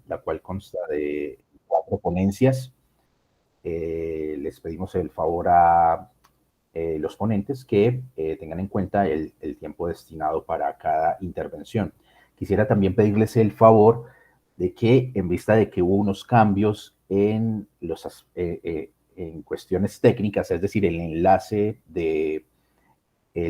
la cual consta de 4 ponencias. Les pedimos el favor a los ponentes que tengan en cuenta el tiempo destinado para cada intervención. Quisiera también pedirles el favor de que, en vista de que hubo unos cambios en cuestiones técnicas, es decir, el enlace del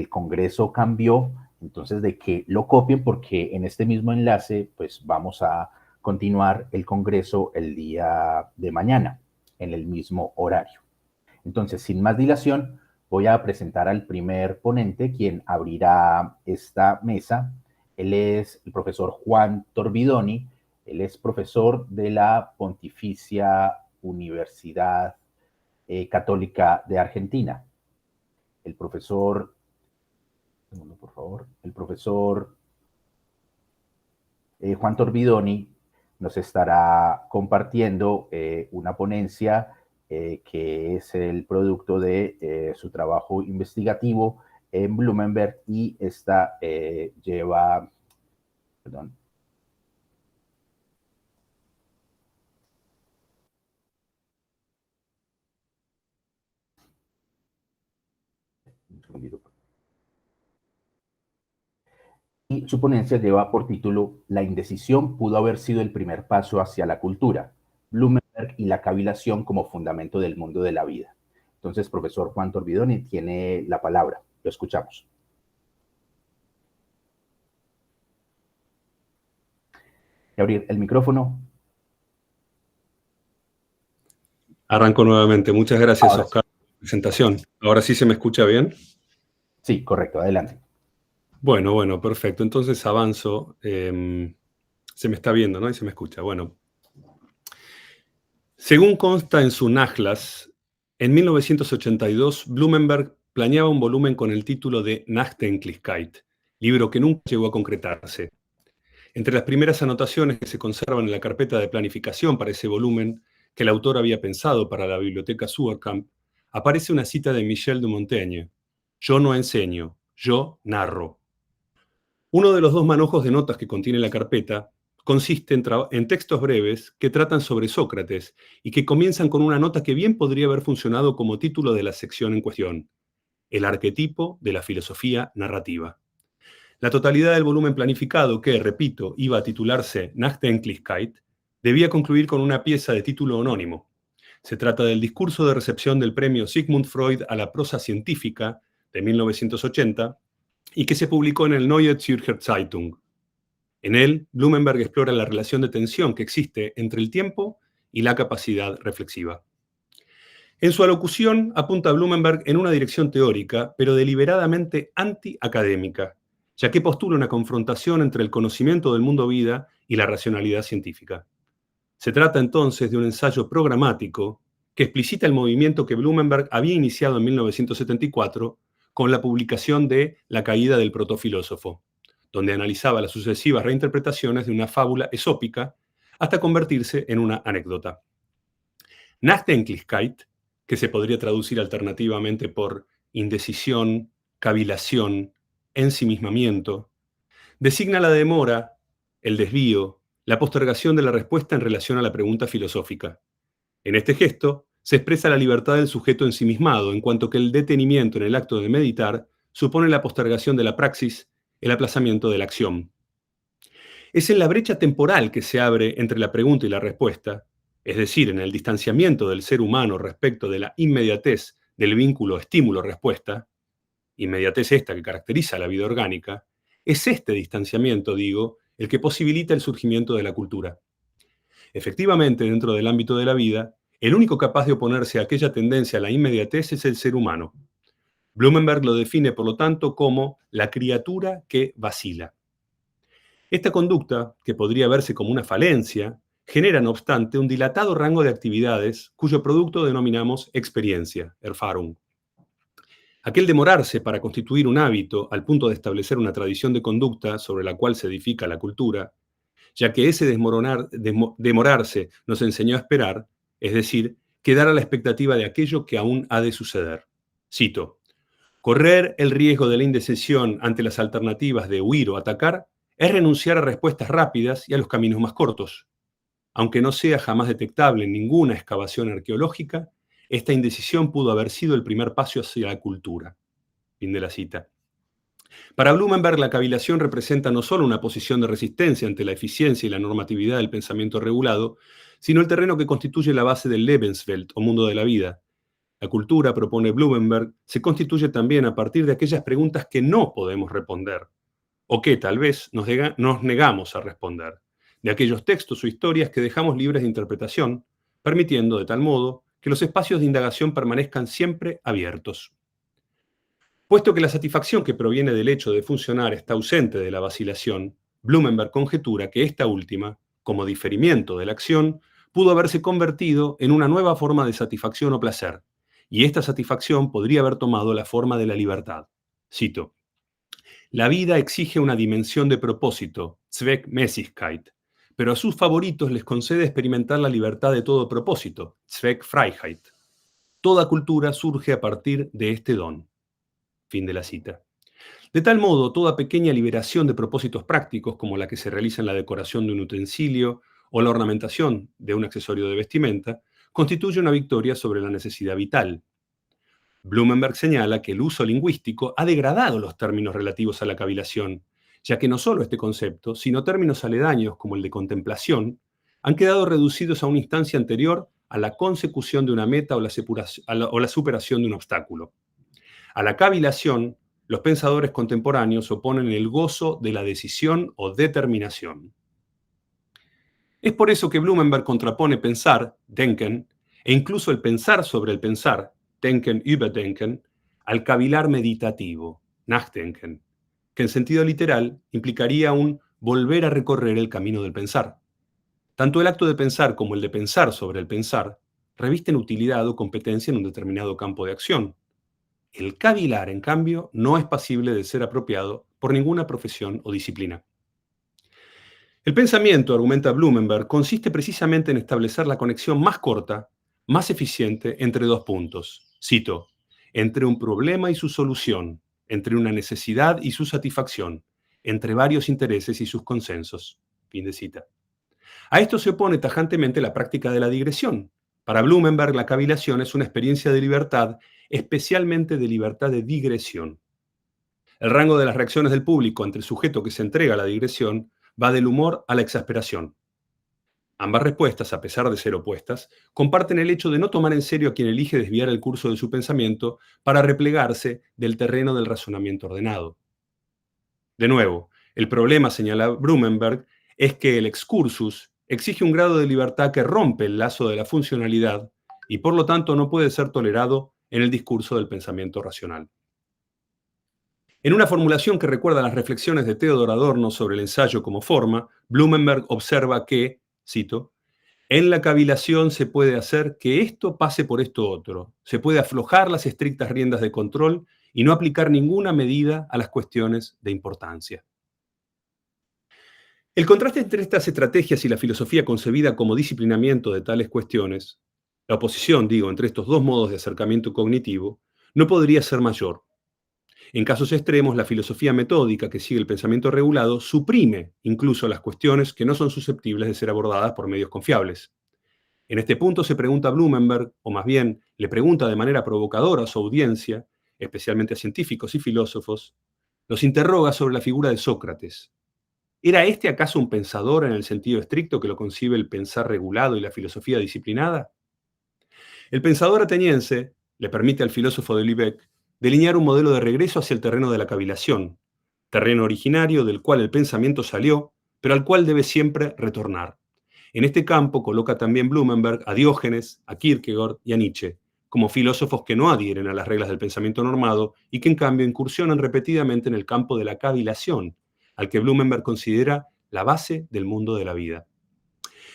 Congreso cambió, entonces de que lo copien, porque en este mismo enlace pues vamos a continuar el Congreso el día de mañana, en el mismo horario. Entonces, sin más dilación, voy a presentar al primer ponente, quien abrirá esta mesa. Él es el profesor Juan Torbidoni. Él es profesor de la Pontificia Universidad Católica de Argentina. El profesor, por favor, el profesor Juan Torbidoni nos estará compartiendo una ponencia que es el producto de su trabajo investigativo en Bloomberg, y esta lleva, perdón, y su ponencia lleva por título La indecisión pudo haber sido el primer paso hacia la cultura, Bloomberg y la cavilación como fundamento del mundo de la vida. Entonces, profesor Juan Torbidoni tiene la palabra. Lo escuchamos. Y abrir el micrófono. Arranco nuevamente. Muchas gracias, Oscar, por la presentación. ¿Ahora sí se me escucha bien? Sí, correcto. Adelante. Bueno, perfecto. Entonces avanzo. Se me está viendo, ¿no? Y se me escucha. Bueno. Según consta en su Nachlass, en 1982, Blumenberg planeaba un volumen con el título de Nachdenklichkeit, libro que nunca llegó a concretarse. Entre las primeras anotaciones que se conservan en la carpeta de planificación para ese volumen, que el autor había pensado para la biblioteca Suhrkamp, aparece una cita de Michel de Montaigne: «Yo no enseño, yo narro». Uno de los 2 manojos de notas que contiene la carpeta consiste en textos breves que tratan sobre Sócrates y que comienzan con una nota que bien podría haber funcionado como título de la sección en cuestión: El arquetipo de la filosofía narrativa. La totalidad del volumen planificado, que, repito, iba a titularse Nachdenklichkeit, debía concluir con una pieza de título anónimo. Se trata del discurso de recepción del premio Sigmund Freud a la prosa científica de 1980 y que se publicó en el Neue Zürcher Zeitung. En él, Blumenberg explora la relación de tensión que existe entre el tiempo y la capacidad reflexiva. En su alocución apunta Blumenberg en una dirección teórica, pero deliberadamente antiacadémica, ya que postula una confrontación entre el conocimiento del mundo vida y la racionalidad científica. Se trata entonces de un ensayo programático que explicita el movimiento que Blumenberg había iniciado en 1974 con la publicación de La caída del protofilósofo, donde analizaba las sucesivas reinterpretaciones de una fábula esópica hasta convertirse en una anécdota. Nachdenklichkeit, que se podría traducir alternativamente por indecisión, cavilación, ensimismamiento, designa la demora, el desvío, la postergación de la respuesta en relación a la pregunta filosófica. En este gesto se expresa la libertad del sujeto ensimismado, en cuanto que el detenimiento en el acto de meditar supone la postergación de la praxis, el aplazamiento de la acción. Es en la brecha temporal que se abre entre la pregunta y la respuesta, es decir, en el distanciamiento del ser humano respecto de la inmediatez del vínculo estímulo-respuesta, inmediatez esta que caracteriza la vida orgánica, es este distanciamiento, digo, el que posibilita el surgimiento de la cultura. Efectivamente, dentro del ámbito de la vida, el único capaz de oponerse a aquella tendencia a la inmediatez es el ser humano. Blumenberg lo define, por lo tanto, como la criatura que vacila. Esta conducta, que podría verse como una falencia, genera, no obstante, un dilatado rango de actividades cuyo producto denominamos experiencia, Erfahrung. Aquel demorarse para constituir un hábito al punto de establecer una tradición de conducta sobre la cual se edifica la cultura, ya que ese demorarse nos enseñó a esperar, es decir, quedar a la expectativa de aquello que aún ha de suceder. Cito: «Correr el riesgo de la indecisión ante las alternativas de huir o atacar es renunciar a respuestas rápidas y a los caminos más cortos. Aunque no sea jamás detectable en ninguna excavación arqueológica, esta indecisión pudo haber sido el primer paso hacia la cultura. Fin de la cita. Para Blumenberg, la cavilación representa no solo una posición de resistencia ante la eficiencia y la normatividad del pensamiento regulado, sino el terreno que constituye la base del Lebenswelt, o mundo de la vida. La cultura, propone Blumenberg, se constituye también a partir de aquellas preguntas que no podemos responder, o que tal vez nos negamos a responder, de aquellos textos o historias que dejamos libres de interpretación, permitiendo de tal modo que los espacios de indagación permanezcan siempre abiertos. Puesto que la satisfacción que proviene del hecho de funcionar está ausente de la vacilación, Blumenberg conjetura que esta última, como diferimiento de la acción, pudo haberse convertido en una nueva forma de satisfacción o placer, y esta satisfacción podría haber tomado la forma de la libertad. Cito: la vida exige una dimensión de propósito, Zweckmäßigkeit, pero a sus favoritos les concede experimentar la libertad de todo propósito, Zweckfreiheit. Toda cultura surge a partir de este don. Fin de la cita. De tal modo, toda pequeña liberación de propósitos prácticos, como la que se realiza en la decoración de un utensilio o la ornamentación de un accesorio de vestimenta, constituye una victoria sobre la necesidad vital. Blumenberg señala que el uso lingüístico ha degradado los términos relativos a la cavilación, ya que no solo este concepto, sino términos aledaños como el de contemplación, han quedado reducidos a una instancia anterior a la consecución de una meta o la superación de un obstáculo. A la cavilación, los pensadores contemporáneos oponen el gozo de la decisión o determinación. Es por eso que Blumenberg contrapone pensar, denken, e incluso el pensar sobre el pensar, denken über denken, al cavilar meditativo, nachdenken, que en sentido literal implicaría un volver a recorrer el camino del pensar. Tanto el acto de pensar como el de pensar sobre el pensar revisten utilidad o competencia en un determinado campo de acción. El cavilar, en cambio, no es pasible de ser apropiado por ninguna profesión o disciplina. El pensamiento, argumenta Blumenberg, consiste precisamente en establecer la conexión más corta, más eficiente entre dos puntos. Cito: entre un problema y su solución, entre una necesidad y su satisfacción, entre varios intereses y sus consensos. Fin de cita. A esto se opone tajantemente la práctica de la digresión. Para Blumenberg, la cavilación es una experiencia de libertad, especialmente de libertad de digresión. El rango de las reacciones del público ante el sujeto que se entrega a la digresión va del humor a la exasperación. Ambas respuestas, a pesar de ser opuestas, comparten el hecho de no tomar en serio a quien elige desviar el curso de su pensamiento para replegarse del terreno del razonamiento ordenado. De nuevo, el problema, señala Blumenberg, es que el excursus exige un grado de libertad que rompe el lazo de la funcionalidad y por lo tanto no puede ser tolerado en el discurso del pensamiento racional. En una formulación que recuerda las reflexiones de Theodor Adorno sobre el ensayo como forma, Blumenberg observa que, cito: en la cavilación se puede hacer que esto pase por esto otro, se puede aflojar las estrictas riendas de control y no aplicar ninguna medida a las cuestiones de importancia. El contraste entre estas estrategias y la filosofía concebida como disciplinamiento de tales cuestiones, la oposición, entre estos dos modos de acercamiento cognitivo, no podría ser mayor. En casos extremos, la filosofía metódica que sigue el pensamiento regulado suprime incluso las cuestiones que no son susceptibles de ser abordadas por medios confiables. En este punto se pregunta a Blumenberg, o más bien le pregunta de manera provocadora a su audiencia, especialmente a científicos y filósofos, los interroga sobre la figura de Sócrates. ¿Era este acaso un pensador en el sentido estricto que lo concibe el pensar regulado y la filosofía disciplinada? El pensador ateniense le permite al filósofo de Lübeck delinear un modelo de regreso hacia el terreno de la cavilación, terreno originario del cual el pensamiento salió, pero al cual debe siempre retornar. En este campo coloca también Blumenberg a Diógenes, a Kierkegaard y a Nietzsche, como filósofos que no adhieren a las reglas del pensamiento normado y que en cambio incursionan repetidamente en el campo de la cavilación, al que Blumenberg considera la base del mundo de la vida.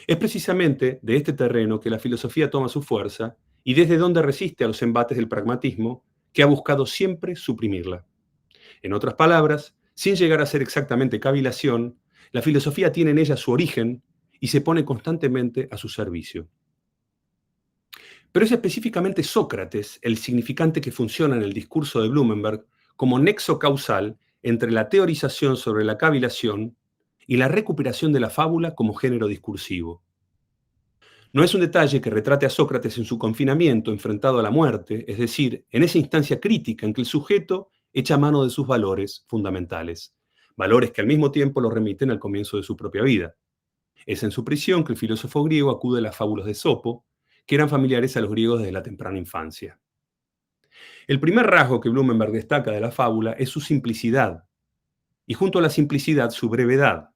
Es precisamente de este terreno que la filosofía toma su fuerza y desde donde resiste a los embates del pragmatismo, que ha buscado siempre suprimirla. En otras palabras, sin llegar a ser exactamente cavilación, la filosofía tiene en ella su origen y se pone constantemente a su servicio. Pero es específicamente Sócrates el significante que funciona en el discurso de Blumenberg como nexo causal entre la teorización sobre la cavilación y la recuperación de la fábula como género discursivo. No es un detalle que retrate a Sócrates en su confinamiento, enfrentado a la muerte, es decir, en esa instancia crítica en que el sujeto echa mano de sus valores fundamentales, valores que al mismo tiempo lo remiten al comienzo de su propia vida. Es en su prisión que el filósofo griego acude a las fábulas de Esopo, que eran familiares a los griegos desde la temprana infancia. El primer rasgo que Blumenberg destaca de la fábula es su simplicidad, y junto a la simplicidad su brevedad.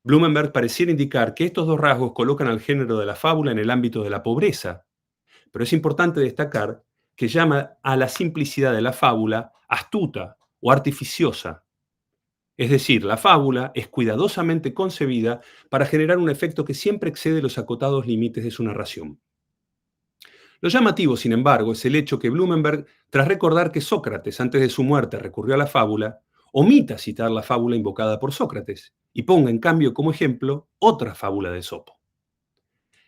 Blumenberg pareciera indicar que estos dos rasgos colocan al género de la fábula en el ámbito de la pobreza, pero es importante destacar que llama a la simplicidad de la fábula astuta o artificiosa. Es decir, la fábula es cuidadosamente concebida para generar un efecto que siempre excede los acotados límites de su narración. Lo llamativo, sin embargo, es el hecho que Blumenberg, tras recordar que Sócrates antes de su muerte recurrió a la fábula, omita citar la fábula invocada por Sócrates y ponga en cambio como ejemplo otra fábula de Esopo.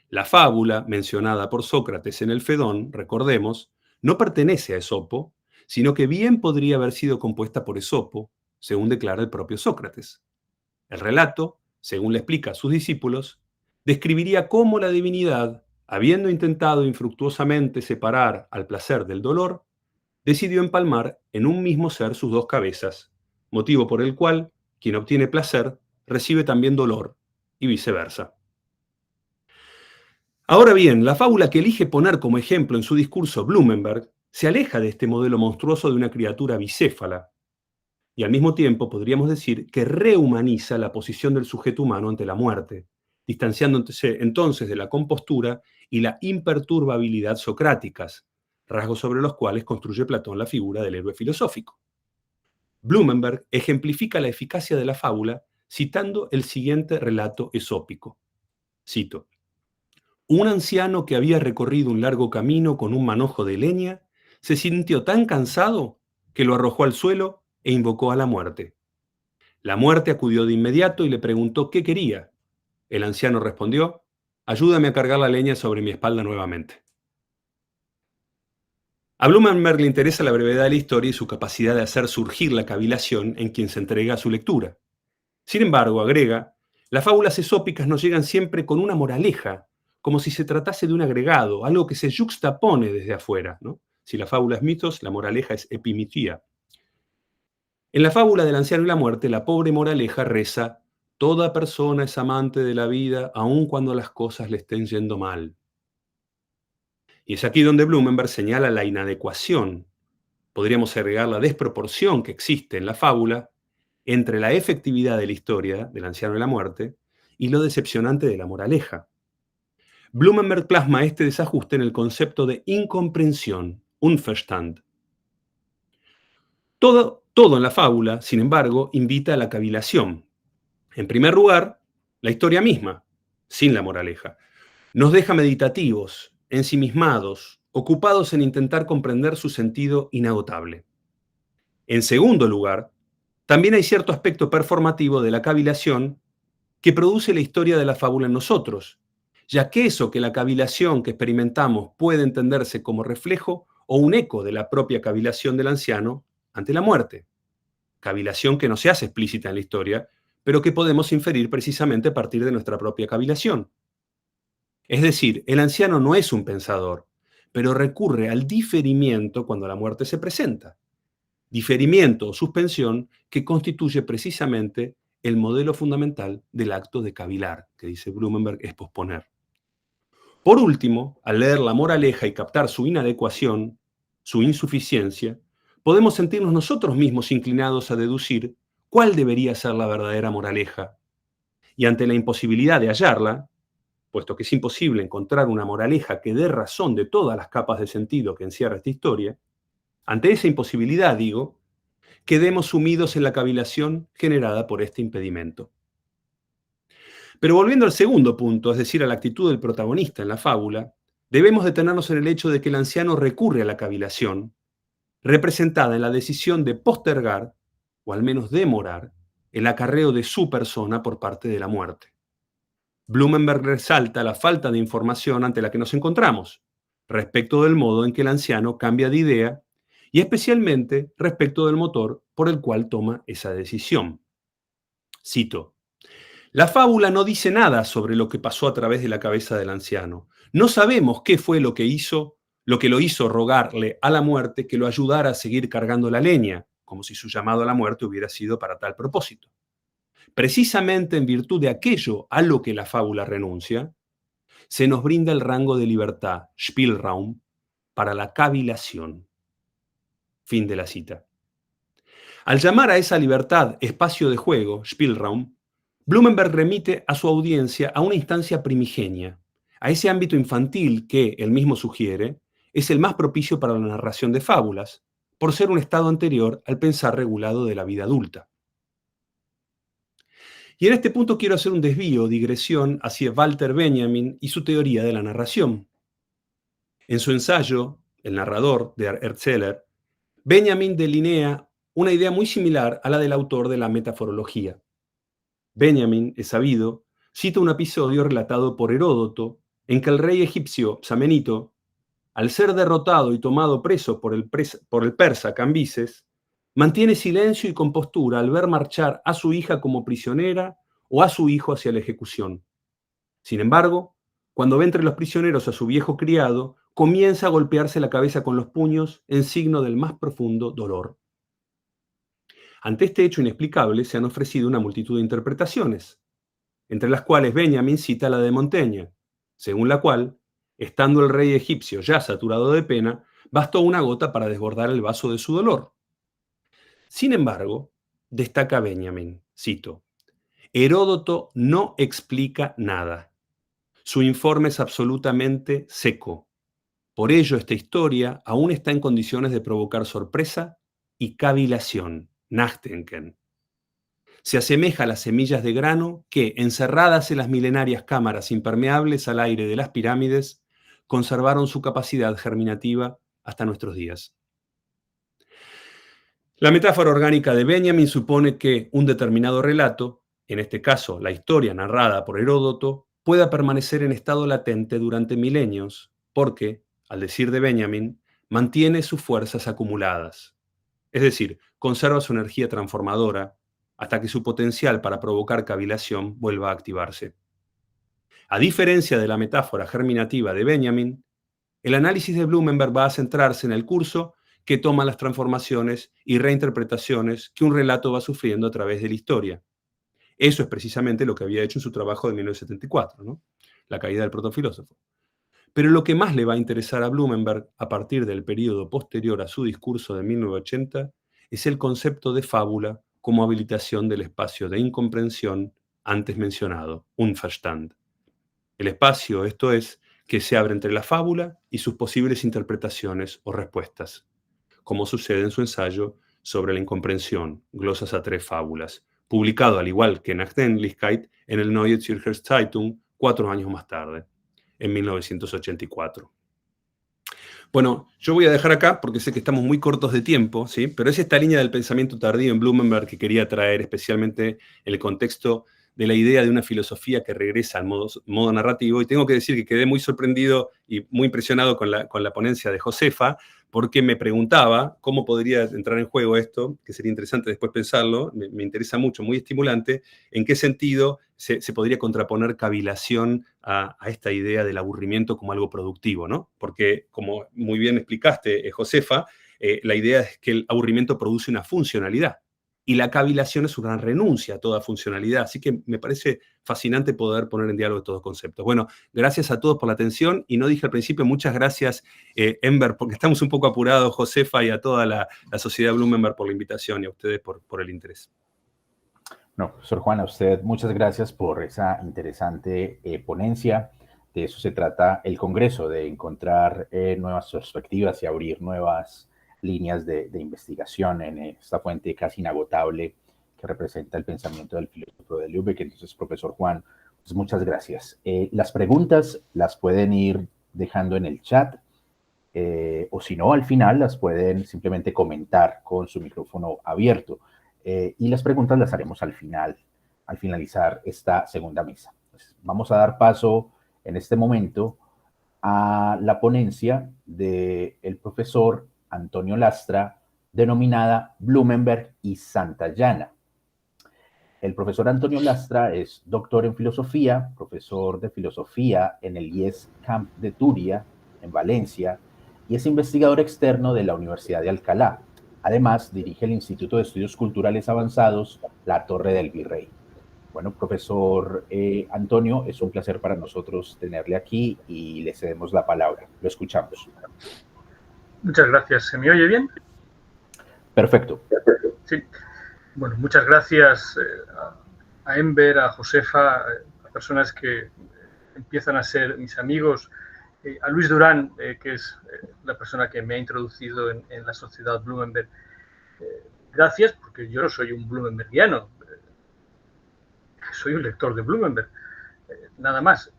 La fábula mencionada por Sócrates en el Fedón, recordemos, no pertenece a Esopo, sino que bien podría haber sido compuesta por Esopo, según declara el propio Sócrates. El relato, según le explica a sus discípulos, describiría cómo la divinidad, habiendo intentado infructuosamente separar al placer del dolor, decidió empalmar en un mismo ser sus dos cabezas, motivo por el cual quien obtiene placer recibe también dolor y viceversa. Ahora bien, la fábula que elige poner como ejemplo en su discurso Blumenberg se aleja de este modelo monstruoso de una criatura bicéfala, y al mismo tiempo podríamos decir que rehumaniza la posición del sujeto humano ante la muerte, distanciándose entonces de la compostura y la imperturbabilidad socráticas, rasgos sobre los cuales construye Platón la figura del héroe filosófico. Blumenberg ejemplifica la eficacia de la fábula citando el siguiente relato esópico. Cito: un anciano que había recorrido un largo camino con un manojo de leña se sintió tan cansado que lo arrojó al suelo e invocó a la muerte. La muerte acudió de inmediato y le preguntó qué quería. El anciano respondió: ayúdame a cargar la leña sobre mi espalda nuevamente. A Blumenberg le interesa la brevedad de la historia y su capacidad de hacer surgir la cavilación en quien se entrega a su lectura. Sin embargo, agrega, las fábulas esópicas nos llegan siempre con una moraleja, como si se tratase de un agregado, algo que se yuxtapone desde afuera, ¿no? Si la fábula es mitos, la moraleja es epimitía. En la fábula del anciano y la muerte, la pobre moraleja reza: toda persona es amante de la vida, aun cuando las cosas le estén yendo mal. Y es aquí donde Blumenberg señala la inadecuación, podríamos agregar la desproporción que existe en la fábula entre la efectividad de la historia del anciano y la muerte y lo decepcionante de la moraleja. Blumenberg plasma este desajuste en el concepto de incomprensión, Unverstand. Todo en la fábula, sin embargo, invita a la cavilación. En primer lugar, la historia misma, sin la moraleja, nos deja meditativos, ensimismados, ocupados en intentar comprender su sentido inagotable. En segundo lugar, también hay cierto aspecto performativo de la cavilación que produce la historia de la fábula en nosotros, ya que eso que la cavilación que experimentamos puede entenderse como reflejo o un eco de la propia cavilación del anciano ante la muerte. Cavilación que no se hace explícita en la historia, pero que podemos inferir precisamente a partir de nuestra propia cavilación. Es decir, el anciano no es un pensador, pero recurre al diferimiento cuando la muerte se presenta. Diferimiento o suspensión que constituye precisamente el modelo fundamental del acto de cavilar, que dice Blumenberg es posponer. Por último, al leer la moraleja y captar su inadecuación, su insuficiencia, podemos sentirnos nosotros mismos inclinados a deducir cuál debería ser la verdadera moraleja. Y ante la imposibilidad de hallarla, puesto que es imposible encontrar una moraleja que dé razón de todas las capas de sentido que encierra esta historia, ante esa imposibilidad, digo, quedemos sumidos en la cavilación generada por este impedimento. Pero volviendo al segundo punto, es decir, a la actitud del protagonista en la fábula, debemos detenernos en el hecho de que el anciano recurre a la cavilación, representada en la decisión de postergar, o al menos demorar, el acarreo de su persona por parte de la muerte. Blumenberg resalta la falta de información ante la que nos encontramos, respecto del modo en que el anciano cambia de idea y especialmente respecto del motor por el cual toma esa decisión. Cito: La fábula no dice nada sobre lo que pasó a través de la cabeza del anciano. No sabemos qué fue lo que lo hizo rogarle a la muerte que lo ayudara a seguir cargando la leña, como si su llamado a la muerte hubiera sido para tal propósito. Precisamente en virtud de aquello a lo que la fábula renuncia, se nos brinda el rango de libertad, Spielraum, para la cavilación. Fin de la cita. Al llamar a esa libertad espacio de juego, Spielraum, Blumenberg remite a su audiencia a una instancia primigenia, a ese ámbito infantil que, él mismo sugiere, es el más propicio para la narración de fábulas, por ser un estado anterior al pensar regulado de la vida adulta. Y en este punto quiero hacer un desvío, digresión, hacia Walter Benjamin y su teoría de la narración. En su ensayo, El narrador, de Herzeler, Benjamin delinea una idea muy similar a la del autor de la metaforología. Benjamin, es sabido, cita un episodio relatado por Heródoto en que el rey egipcio Psamenito, al ser derrotado y tomado preso por el persa Cambises, mantiene silencio y compostura al ver marchar a su hija como prisionera o a su hijo hacia la ejecución. Sin embargo, cuando ve entre los prisioneros a su viejo criado, comienza a golpearse la cabeza con los puños en signo del más profundo dolor. Ante este hecho inexplicable se han ofrecido una multitud de interpretaciones, entre las cuales Benjamin cita la de Montaigne, según la cual, estando el rey egipcio ya saturado de pena, bastó una gota para desbordar el vaso de su dolor. Sin embargo, destaca Benjamin, cito, Heródoto no explica nada. Su informe es absolutamente seco. Por ello, esta historia aún está en condiciones de provocar sorpresa y cavilación, Nachdenken. Se asemeja a las semillas de grano que, encerradas en las milenarias cámaras impermeables al aire de las pirámides, conservaron su capacidad germinativa hasta nuestros días. La metáfora orgánica de Benjamin supone que un determinado relato, en este caso la historia narrada por Heródoto, pueda permanecer en estado latente durante milenios, porque, al decir de Benjamin, mantiene sus fuerzas acumuladas. Es decir, conserva su energía transformadora hasta que su potencial para provocar cavilación vuelva a activarse. A diferencia de la metáfora germinativa de Benjamin, el análisis de Blumenberg va a centrarse en el curso que toma las transformaciones y reinterpretaciones que un relato va sufriendo a través de la historia. Eso es precisamente lo que había hecho en su trabajo de 1974, ¿no? La caída del protofilósofo. Pero lo que más le va a interesar a Blumenberg a partir del periodo posterior a su discurso de 1980 es el concepto de fábula como habilitación del espacio de incomprensión antes mencionado, Unverstand. El espacio, esto es, que se abre entre la fábula y sus posibles interpretaciones o respuestas, como sucede en su ensayo sobre la incomprensión, glosas a 3 fábulas, publicado al igual que Nachdenklichkeit en el Neue Zürcher Zeitung 4 años más tarde, en 1984. Bueno, yo voy a dejar acá porque sé que estamos muy cortos de tiempo, ¿sí? Pero es esta línea del pensamiento tardío en Blumenberg que quería traer especialmente en el contexto de la idea de una filosofía que regresa al modo narrativo. Y tengo que decir que quedé muy sorprendido y muy impresionado con la ponencia de Josefa, porque me preguntaba cómo podría entrar en juego esto, que sería interesante después pensarlo, me interesa mucho, muy estimulante, en qué sentido se podría contraponer cavilación a esta idea del aburrimiento como algo productivo, ¿no? Porque, como muy bien explicaste, Josefa, la idea es que el aburrimiento produce una funcionalidad y la cavilación es una renuncia a toda funcionalidad. Así que me parece fascinante poder poner en diálogo estos dos conceptos. Bueno, gracias a todos por la atención y no dije al principio, muchas gracias, Enver, porque estamos un poco apurados, Josefa, y a toda la sociedad Blumenberg por la invitación y a ustedes por el interés. No, profesor Juan, a usted muchas gracias por esa interesante ponencia. De eso se trata el Congreso, de encontrar nuevas perspectivas y abrir nuevas líneas de investigación en esta fuente casi inagotable que representa el pensamiento del filósofo de Lübeck. Entonces, profesor Juan, pues muchas gracias. Las preguntas las pueden ir dejando en el chat o si no, al final las pueden simplemente comentar con su micrófono abierto. Y las preguntas las haremos al final, al finalizar esta segunda mesa. Pues vamos a dar paso en este momento a la ponencia del profesor Antonio Lastra, denominada Blumenberg y Santayana. El profesor Antonio Lastra es doctor en filosofía, profesor de filosofía en el IES Camp de Turia, en Valencia, y es investigador externo de la Universidad de Alcalá. Además, dirige el Instituto de Estudios Culturales Avanzados, La Torre del Virrey. Bueno, profesor Antonio, es un placer para nosotros tenerle aquí y le cedemos la palabra. Lo escuchamos. Muchas gracias. ¿Se me oye bien? Perfecto. Sí. Bueno, muchas gracias a Enver, a Josefa, a personas que empiezan a ser mis amigos, a Luis Durán, que es la persona que me ha introducido en la sociedad Bloomberg. Gracias, porque yo no soy un Bloombergiano, soy un lector de Bloomberg, nada más.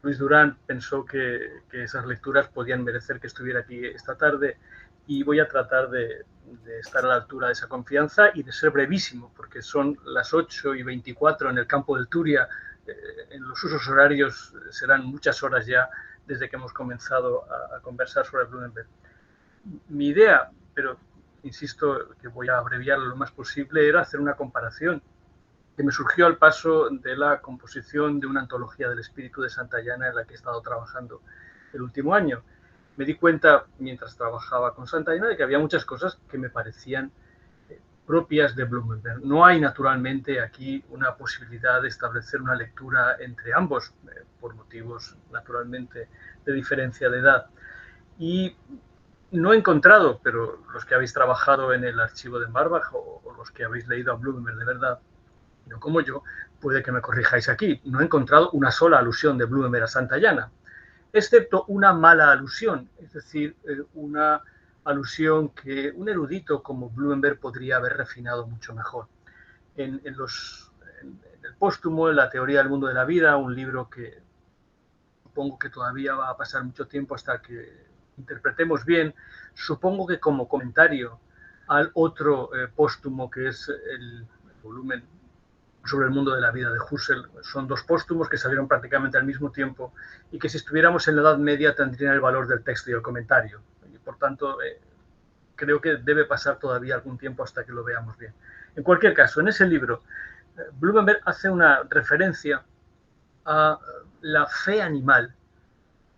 Luis Durán pensó que esas lecturas podían merecer que estuviera aquí esta tarde y voy a tratar de estar a la altura de esa confianza y de ser brevísimo, porque son las 8:24 en el campo del Turia. En los usos horarios serán muchas horas ya desde que hemos comenzado a conversar sobre Bloomberg. Mi idea, pero insisto que voy a abreviarlo lo más posible, era hacer una comparación que me surgió al paso de la composición de una antología del espíritu de Santayana en la que he estado trabajando el último año. Me di cuenta, mientras trabajaba con Santayana, de que había muchas cosas que me parecían propias de Bloomberg. No hay, naturalmente, aquí una posibilidad de establecer una lectura entre ambos, por motivos, naturalmente, de diferencia de edad. Y no he encontrado, pero los que habéis trabajado en el archivo de Marbach o los que habéis leído a Bloomberg de verdad, no como yo, puede que me corrijáis aquí, no he encontrado una sola alusión de Bloomberg a Santayana, excepto una mala alusión, es decir, una alusión que un erudito como Bloomberg podría haber refinado mucho mejor. En el póstumo, en la teoría del mundo de la vida, un libro que supongo que todavía va a pasar mucho tiempo hasta que interpretemos bien, supongo que como comentario al otro póstumo que es el volumen sobre el mundo de la vida de Husserl. Son dos póstumos que salieron prácticamente al mismo tiempo y que si estuviéramos en la Edad Media tendrían el valor del texto y el comentario. Y por tanto, creo que debe pasar todavía algún tiempo hasta que lo veamos bien. En cualquier caso, en ese libro, Bloomberg hace una referencia a la fe animal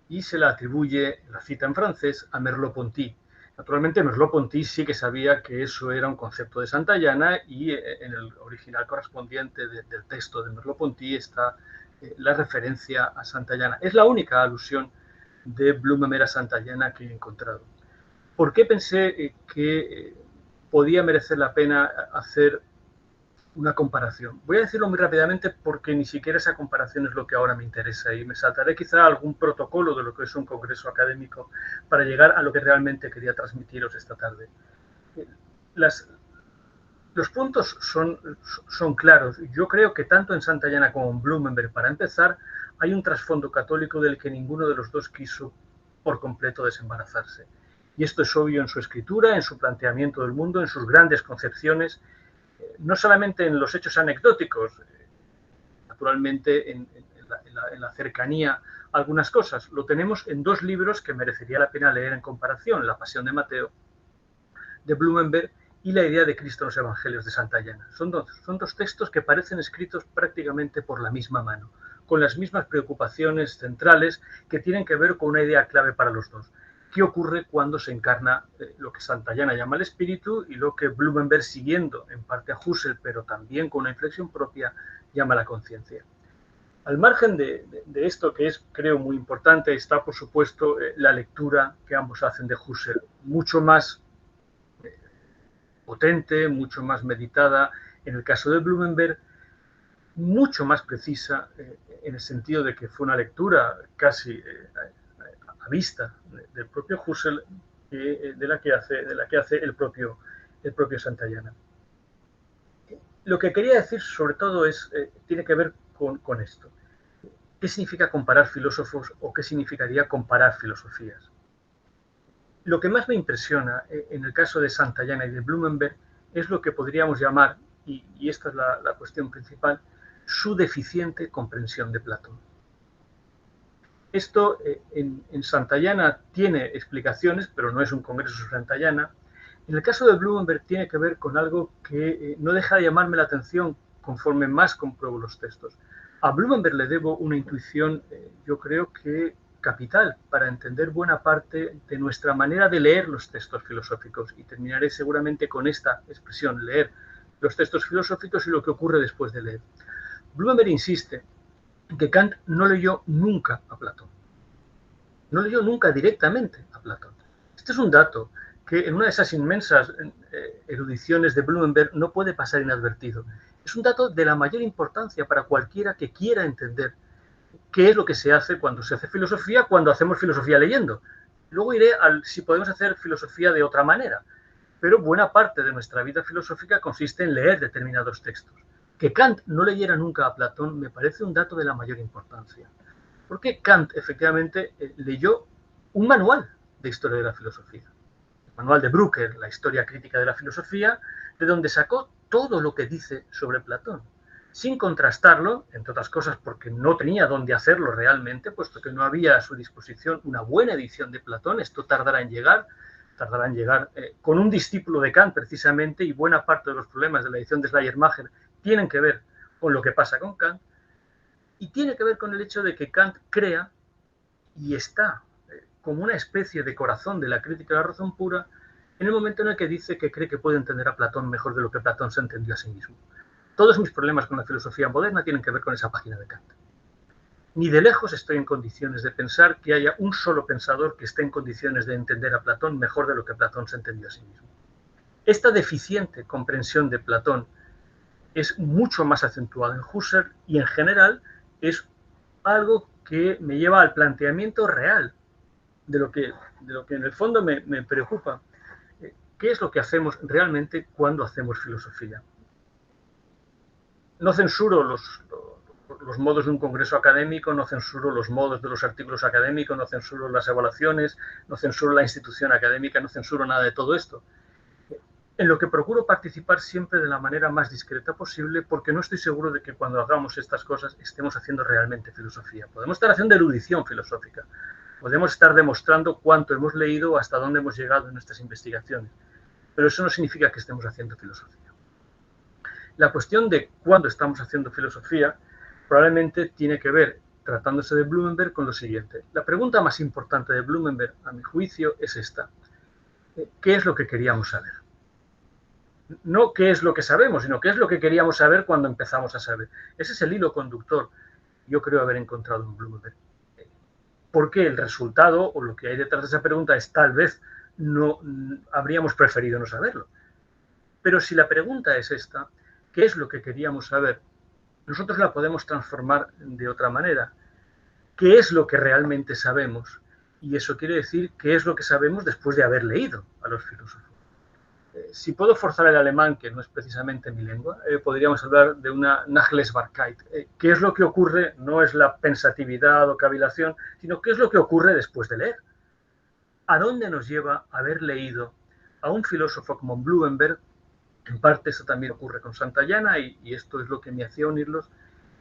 y se la atribuye, la cita en francés, a Merleau-Ponty. Naturalmente, Merleau-Ponty sí que sabía que eso era un concepto de Santayana y en el original correspondiente del texto de Merleau-Ponty está la referencia a Santayana. Es la única alusión de Bloomberg a Santayana que he encontrado. ¿Por qué pensé que podía merecer la pena hacer una comparación? Voy a decirlo muy rápidamente porque ni siquiera esa comparación es lo que ahora me interesa y me saltaré quizá algún protocolo de lo que es un congreso académico para llegar a lo que realmente quería transmitiros esta tarde. Los puntos son claros. Yo creo que tanto en Santayana como en Bloomberg, para empezar, hay un trasfondo católico del que ninguno de los dos quiso por completo desembarazarse. Y esto es obvio en su escritura, en su planteamiento del mundo, en sus grandes concepciones, no solamente en los hechos anecdóticos, naturalmente en la cercanía a algunas cosas. Lo tenemos en dos libros que merecería la pena leer en comparación, La Pasión de Mateo, de Bloomberg, y La idea de Cristo en los Evangelios de Santayana. Son dos textos que parecen escritos prácticamente por la misma mano, con las mismas preocupaciones centrales que tienen que ver con una idea clave para los dos. ¿Qué ocurre cuando se encarna lo que Santayana llama el espíritu y lo que Bloomberg, siguiendo en parte a Husserl, pero también con una inflexión propia, llama la conciencia? Al margen de esto, que es, creo, muy importante, está, por supuesto, la lectura que ambos hacen de Husserl, mucho más potente, mucho más meditada, en el caso de Bloomberg, mucho más precisa, en el sentido de que fue una lectura casi a vista del propio Husserl, de la que hace el propio Santayana. Lo que quería decir sobre todo tiene que ver con esto. ¿Qué significa comparar filósofos o qué significaría comparar filosofías? Lo que más me impresiona en el caso de Santayana y de Bloomberg es lo que podríamos llamar, y esta es la cuestión principal, su deficiente comprensión de Platón. Esto en Santayana tiene explicaciones, pero no es un congreso sobre Santayana. En el caso de Bloomberg tiene que ver con algo que no deja de llamarme la atención conforme más compruebo los textos. A Blumenberg le debo una intuición, yo creo que capital para entender buena parte de nuestra manera de leer los textos filosóficos. Y terminaré seguramente con esta expresión, leer los textos filosóficos y lo que ocurre después de leer. Blumenberg insiste en que Kant no leyó nunca a Platón. No leyó nunca directamente a Platón. Este es un dato que en una de esas inmensas erudiciones de Blumenberg no puede pasar inadvertido. Es un dato de la mayor importancia para cualquiera que quiera entender qué es lo que se hace cuando se hace filosofía, cuando hacemos filosofía leyendo. Luego iré al si podemos hacer filosofía de otra manera, pero buena parte de nuestra vida filosófica consiste en leer determinados textos. Que Kant no leyera nunca a Platón me parece un dato de la mayor importancia, porque Kant efectivamente leyó un manual de historia de la filosofía, el manual de Brücker, la historia crítica de la filosofía, de donde sacó todo lo que dice sobre Platón, sin contrastarlo, entre otras cosas porque no tenía dónde hacerlo realmente, puesto que no había a su disposición una buena edición de Platón. Esto tardará en llegar con un discípulo de Kant precisamente, y buena parte de los problemas de la edición de Schleiermacher tienen que ver con lo que pasa con Kant, y tiene que ver con el hecho de que Kant crea y está como una especie de corazón de la crítica de la razón pura en el momento en el que dice que cree que puede entender a Platón mejor de lo que Platón se entendió a sí mismo. Todos mis problemas con la filosofía moderna tienen que ver con esa página de Kant. Ni de lejos estoy en condiciones de pensar que haya un solo pensador que esté en condiciones de entender a Platón mejor de lo que Platón se entendió a sí mismo. Esta deficiente comprensión de Platón es mucho más acentuada en Husserl y en general es algo que me lleva al planteamiento real de lo que en el fondo me preocupa. ¿Qué es lo que hacemos realmente cuando hacemos filosofía? No censuro los modos de un congreso académico, no censuro los modos de los artículos académicos, no censuro las evaluaciones, no censuro la institución académica, no censuro nada de todo esto. En lo que procuro participar siempre de la manera más discreta posible, porque no estoy seguro de que cuando hagamos estas cosas estemos haciendo realmente filosofía. Podemos estar haciendo erudición filosófica, podemos estar demostrando cuánto hemos leído o hasta dónde hemos llegado en nuestras investigaciones, pero eso no significa que estemos haciendo filosofía. La cuestión de cuándo estamos haciendo filosofía probablemente tiene que ver, tratándose de Blumenberg, con lo siguiente. La pregunta más importante de Blumenberg, a mi juicio, es esta. ¿Qué es lo que queríamos saber? No qué es lo que sabemos, sino qué es lo que queríamos saber cuando empezamos a saber. Ese es el hilo conductor, yo creo haber encontrado en Blumenberg. Porque el resultado, o lo que hay detrás de esa pregunta, es tal vez no habríamos preferido no saberlo. Pero si la pregunta es esta, ¿qué es lo que queríamos saber? Nosotros la podemos transformar de otra manera. ¿Qué es lo que realmente sabemos? Y eso quiere decir qué es lo que sabemos después de haber leído a los filósofos. Si puedo forzar el alemán, que no es precisamente mi lengua, podríamos hablar de una Nachlesbarkeit. ¿Qué es lo que ocurre? No es la pensatividad o cavilación, sino qué es lo que ocurre después de leer. ¿A dónde nos lleva haber leído a un filósofo como Blumenberg? En parte eso también ocurre con Santayana, y esto es lo que me hacía unirlos.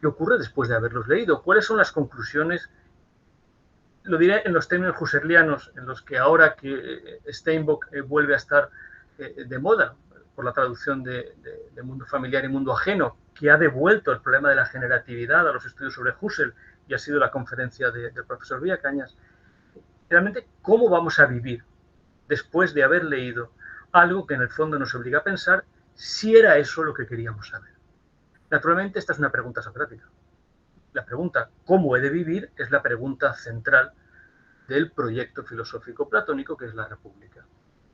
¿Qué ocurre después de haberlos leído? ¿Cuáles son las conclusiones? Lo diré en los términos husserlianos, en los que ahora que Steinbock vuelve a estar de moda por la traducción de Mundo Familiar y Mundo Ajeno, que ha devuelto el problema de la generatividad a los estudios sobre Husserl, y ha sido la conferencia del profesor Villacañas. Realmente, ¿cómo vamos a vivir después de haber leído algo que en el fondo nos obliga a pensar si era eso lo que queríamos saber? Naturalmente, esta es una pregunta socrática. La pregunta ¿cómo he de vivir? Es la pregunta central del proyecto filosófico platónico, que es la República.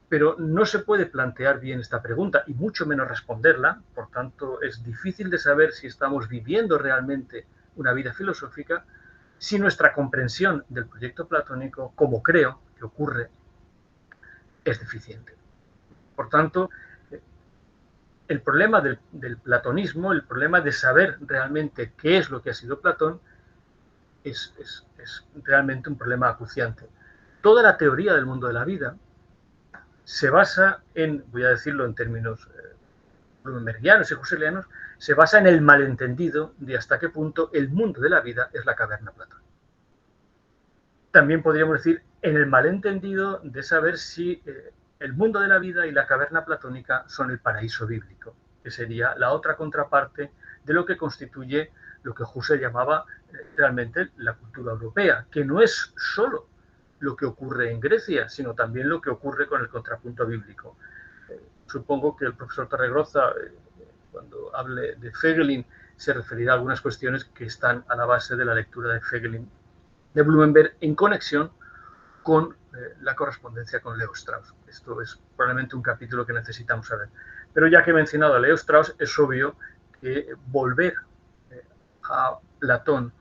Pero no se puede plantear bien esta pregunta, y mucho menos responderla. Por tanto, es difícil de saber si estamos viviendo realmente una vida filosófica si nuestra comprensión del proyecto platónico, como creo que ocurre, es deficiente. Por tanto, el problema del platonismo, el problema de saber realmente qué es lo que ha sido Platón, es realmente un problema acuciante. Toda la teoría del mundo de la vida se basa en, voy a decirlo en términos blumenbergianos y husserlianos, se basa en el malentendido de hasta qué punto el mundo de la vida es la caverna Platón. También podríamos decir en el malentendido de saber si el mundo de la vida y la caverna platónica son el paraíso bíblico, que sería la otra contraparte de lo que constituye lo que Husserl llamaba realmente la cultura europea, que no es solo lo que ocurre en Grecia, sino también lo que ocurre con el contrapunto bíblico. Supongo que el profesor Torregroza, cuando hable de Voegelin, se referirá a algunas cuestiones que están a la base de la lectura de Voegelin, de Blumenberg, en conexión con la correspondencia con Leo Strauss. Esto es probablemente un capítulo que necesitamos saber. Pero ya que he mencionado a Leo Strauss, es obvio que volver a Platón,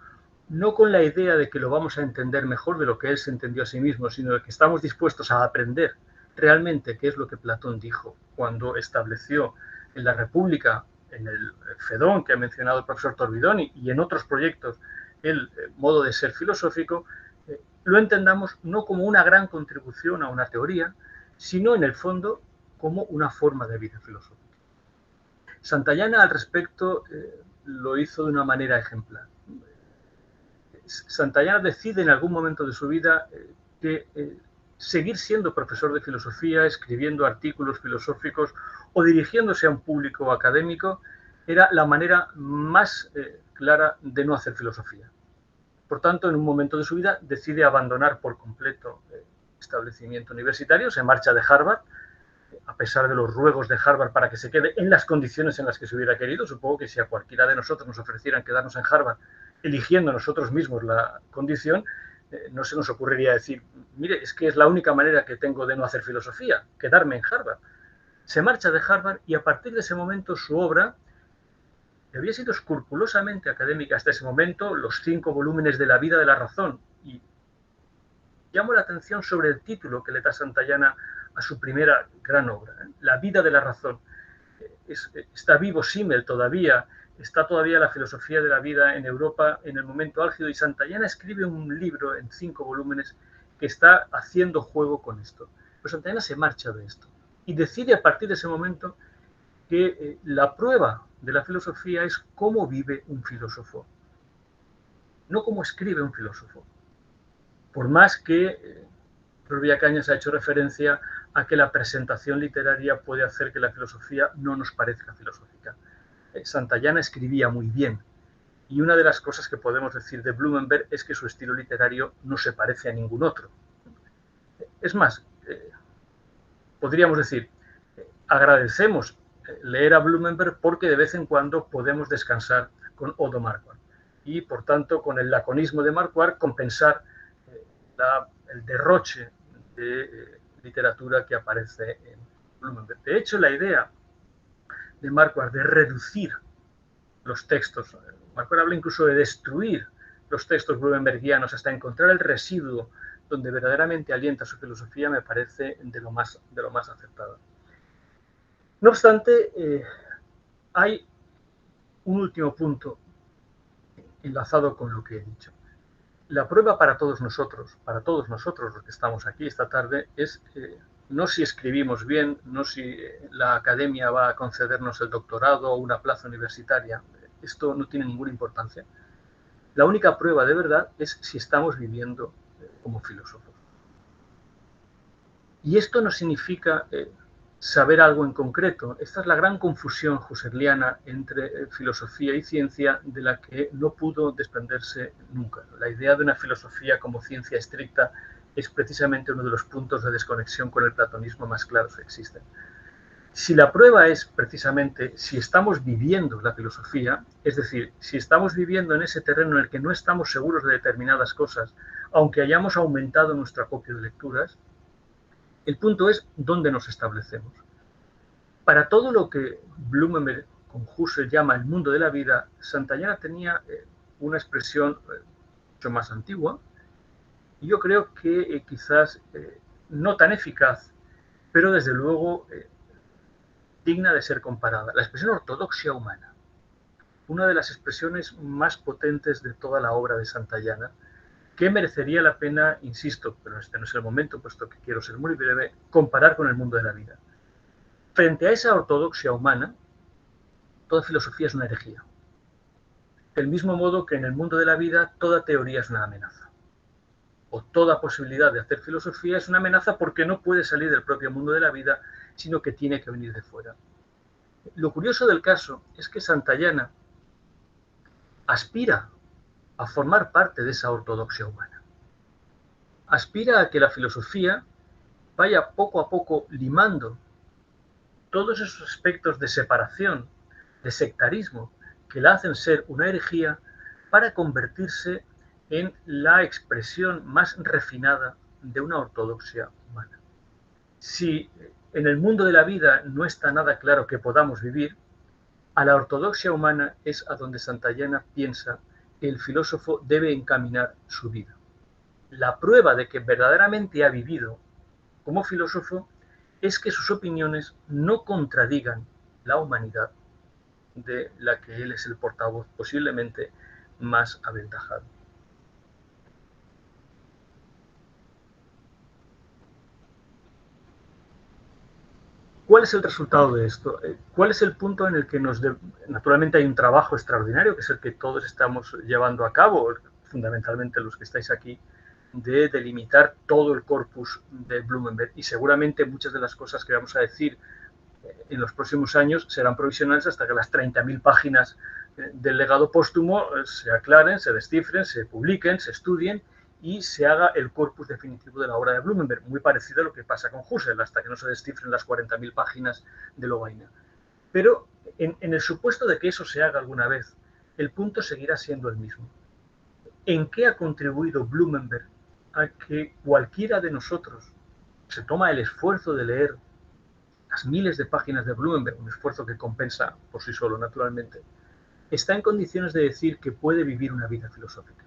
no con la idea de que lo vamos a entender mejor de lo que él se entendió a sí mismo, sino de que estamos dispuestos a aprender realmente qué es lo que Platón dijo cuando estableció en la República, en el Fedón que ha mencionado el profesor Torbidoni y en otros proyectos, el modo de ser filosófico, lo entendamos no como una gran contribución a una teoría, sino en el fondo como una forma de vida filosófica. Santayana al respecto lo hizo de una manera ejemplar. Santayana decide en algún momento de su vida que seguir siendo profesor de filosofía, escribiendo artículos filosóficos o dirigiéndose a un público académico era la manera más clara de no hacer filosofía. Por tanto, en un momento de su vida decide abandonar por completo el establecimiento universitario, se marcha de Harvard, a pesar de los ruegos de Harvard para que se quede en las condiciones en las que se hubiera querido. Supongo que si a cualquiera de nosotros nos ofrecieran quedarnos en Harvard, eligiendo nosotros mismos la condición, no se nos ocurriría decir, mire, es que es la única manera que tengo de no hacer filosofía, quedarme en Harvard. Se marcha de Harvard y a partir de ese momento su obra, que había sido escrupulosamente académica hasta ese momento, los 5 volúmenes de La vida de la razón, y llamo la atención sobre el título que le da Santayana a su primera gran obra, La vida de la razón. Está vivo Simmel todavía, está todavía la filosofía de la vida en Europa en el momento álgido, y Santayana escribe un libro en 5 volúmenes que está haciendo juego con esto. Pero Santayana se marcha de esto y decide a partir de ese momento que la prueba de la filosofía es cómo vive un filósofo, no cómo escribe un filósofo. Por más que Rubia Cañas ha hecho referencia a que la presentación literaria puede hacer que la filosofía no nos parezca filosófica. Santayana escribía muy bien, y una de las cosas que podemos decir de Blumenberg es que su estilo literario no se parece a ningún otro. Es más, podríamos decir, agradecemos leer a Blumenberg porque de vez en cuando podemos descansar con Odo Marquardt y, por tanto, con el laconismo de Marquardt compensar el derroche de literatura que aparece en Blumenberg. De hecho, la idea de Marquardt de reducir los textos, Marquardt habla incluso de destruir los textos blumenbergianos hasta encontrar el residuo donde verdaderamente alienta su filosofía, me parece de lo más acertado. No obstante, hay un último punto enlazado con lo que he dicho. La prueba para todos nosotros los que estamos aquí esta tarde, es no si escribimos bien, no si la academia va a concedernos el doctorado o una plaza universitaria. Esto no tiene ninguna importancia. La única prueba de verdad es si estamos viviendo como filósofos. Y esto no significa saber algo en concreto. Esta es la gran confusión husserliana entre filosofía y ciencia, de la que no pudo desprenderse nunca. La idea de una filosofía como ciencia estricta es precisamente uno de los puntos de desconexión con el platonismo más claros que existen. Si la prueba es precisamente si estamos viviendo la filosofía, es decir, si estamos viviendo en ese terreno en el que no estamos seguros de determinadas cosas, aunque hayamos aumentado nuestro acopio de lecturas, el punto es dónde nos establecemos. Para todo lo que Blumenberg con Husserl llama el mundo de la vida, Santayana tenía una expresión mucho más antigua, y yo creo que quizás no tan eficaz, pero desde luego digna de ser comparada. La expresión ortodoxia humana, una de las expresiones más potentes de toda la obra de Santayana, que merecería la pena, insisto, pero este no es el momento, puesto que quiero ser muy breve, comparar con el mundo de la vida. Frente a esa ortodoxia humana, toda filosofía es una herejía. Del mismo modo que en el mundo de la vida, toda teoría es una amenaza. O toda posibilidad de hacer filosofía es una amenaza porque no puede salir del propio mundo de la vida, sino que tiene que venir de fuera. Lo curioso del caso es que Santayana aspira a formar parte de esa ortodoxia humana. Aspira a que la filosofía vaya poco a poco limando todos esos aspectos de separación, de sectarismo, que la hacen ser una herejía, para convertirse en la expresión más refinada de una ortodoxia humana. Si en el mundo de la vida no está nada claro que podamos vivir, a la ortodoxia humana es a donde Santayana piensa que el filósofo debe encaminar su vida. La prueba de que verdaderamente ha vivido como filósofo es que sus opiniones no contradigan la humanidad de la que él es el portavoz posiblemente más aventajado. ¿Cuál es el resultado de esto? ¿Cuál es el punto en el que naturalmente hay un trabajo extraordinario, que es el que todos estamos llevando a cabo, fundamentalmente los que estáis aquí, de delimitar todo el corpus de Blumenberg? Y seguramente muchas de las cosas que vamos a decir en los próximos años serán provisionales hasta que las 30.000 páginas del legado póstumo se aclaren, se descifren, se publiquen, se estudien y se haga el corpus definitivo de la obra de Blumenberg, muy parecido a lo que pasa con Husserl, hasta que no se descifren las 40.000 páginas de Lovaina. Pero en el supuesto de que eso se haga alguna vez, el punto seguirá siendo el mismo. ¿En qué ha contribuido Blumenberg a que cualquiera de nosotros se toma el esfuerzo de leer las miles de páginas de Blumenberg, un esfuerzo que compensa por sí solo, naturalmente, está en condiciones de decir que puede vivir una vida filosófica?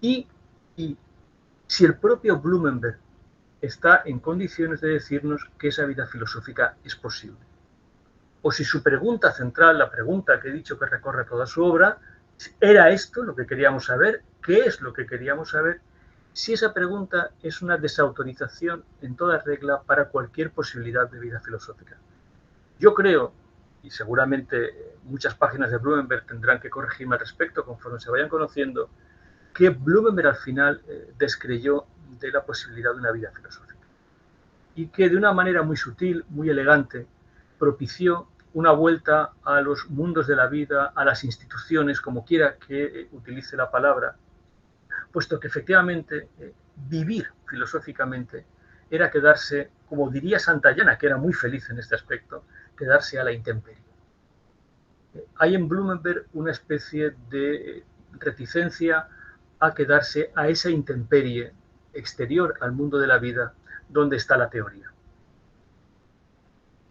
Y si el propio Blumenberg está en condiciones de decirnos que esa vida filosófica es posible. O si su pregunta central, la pregunta que he dicho que recorre toda su obra, ¿era esto lo que queríamos saber? ¿Qué es lo que queríamos saber? Si esa pregunta es una desautorización en toda regla para cualquier posibilidad de vida filosófica. Yo creo, y seguramente muchas páginas de Blumenberg tendrán que corregirme al respecto conforme se vayan conociendo, que Blumenberg al final descreyó de la posibilidad de una vida filosófica y que de una manera muy sutil, muy elegante, propició una vuelta a los mundos de la vida, a las instituciones, como quiera que utilice la palabra, puesto que efectivamente vivir filosóficamente era quedarse, como diría Santayana, que era muy feliz en este aspecto, quedarse a la intemperie. Hay en Blumenberg una especie de reticencia a quedarse a esa intemperie exterior al mundo de la vida donde está la teoría.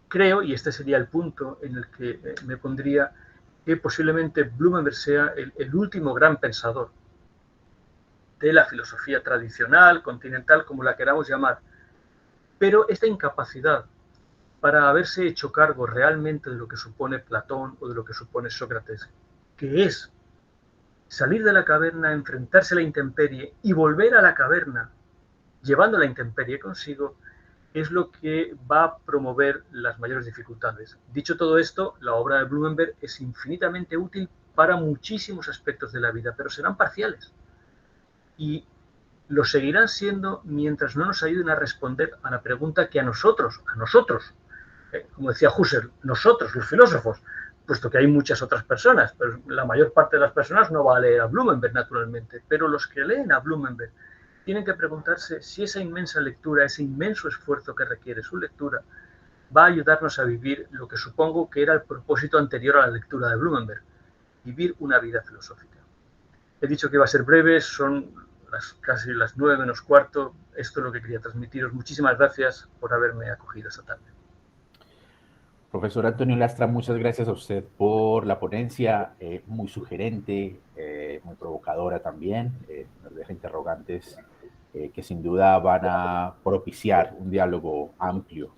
Creo, y este sería el punto en el que me pondría, que posiblemente Blumenberg sea el último gran pensador de la filosofía tradicional, continental, como la queramos llamar, pero esta incapacidad para haberse hecho cargo realmente de lo que supone Platón o de lo que supone Sócrates, que es salir de la caverna, enfrentarse a la intemperie y volver a la caverna, llevando la intemperie consigo, es lo que va a promover las mayores dificultades. Dicho todo esto, la obra de Blumenberg es infinitamente útil para muchísimos aspectos de la vida, pero serán parciales. Y lo seguirán siendo mientras no nos ayuden a responder a la pregunta que a nosotros, como decía Husserl, nosotros, los filósofos, puesto que hay muchas otras personas, pero la mayor parte de las personas no va a leer a Blumenberg, naturalmente, pero los que leen a Blumenberg tienen que preguntarse si esa inmensa lectura, ese inmenso esfuerzo que requiere su lectura, va a ayudarnos a vivir lo que supongo que era el propósito anterior a la lectura de Blumenberg, vivir una vida filosófica. He dicho que iba a ser breve, son casi las 9 menos cuarto, esto es lo que quería transmitiros. Muchísimas gracias por haberme acogido esta tarde. Profesor Antonio Lastra, muchas gracias a usted por la ponencia, muy sugerente, muy provocadora también, nos deja interrogantes que sin duda van a propiciar un diálogo amplio.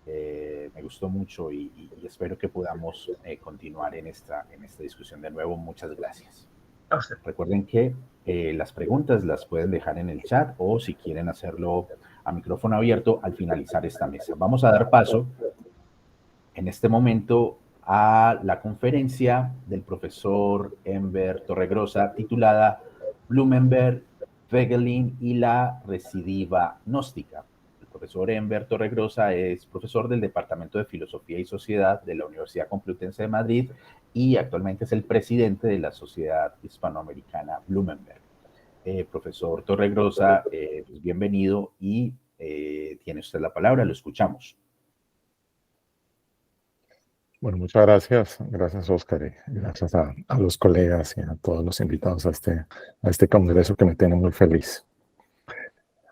Me gustó mucho y espero que podamos continuar en esta discusión de nuevo. Muchas gracias. A usted. Recuerden que las preguntas las pueden dejar en el chat o si quieren hacerlo a micrófono abierto al finalizar esta mesa. Vamos a dar paso en este momento a la conferencia del profesor Enver Torregrosa titulada Blumenberg, Wegelin y la recidiva gnóstica, el profesor Enver Torregrosa es profesor del Departamento de Filosofía y Sociedad de la Universidad Complutense de Madrid y actualmente es el presidente de la Sociedad Hispanoamericana Bloomberg. Profesor Torregrosa, pues bienvenido y tiene usted la palabra, lo escuchamos. Bueno, muchas gracias. Gracias, Oscar, y gracias a los colegas y a todos los invitados a este congreso que me tiene muy feliz.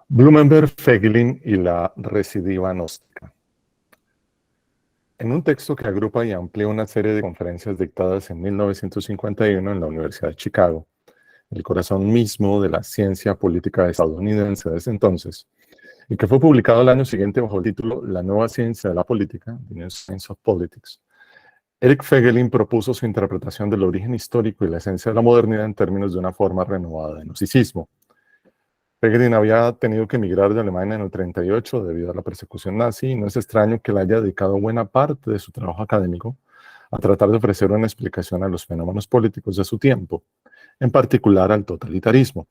Blumenberg, Feiglin y la recidiva gnóstica. En un texto que agrupa y amplía una serie de conferencias dictadas en 1951 en la Universidad de Chicago, el corazón mismo de la ciencia política estadounidense desde entonces, y que fue publicado el año siguiente bajo el título La nueva ciencia de la política, The New Science of Politics, Eric Feiglin propuso su interpretación del origen histórico y la esencia de la modernidad en términos de una forma renovada de gnosticismo. Feiglin había tenido que emigrar de Alemania en el 1938 debido a la persecución nazi, y no es extraño que le haya dedicado buena parte de su trabajo académico a tratar de ofrecer una explicación a los fenómenos políticos de su tiempo, en particular al totalitarismo.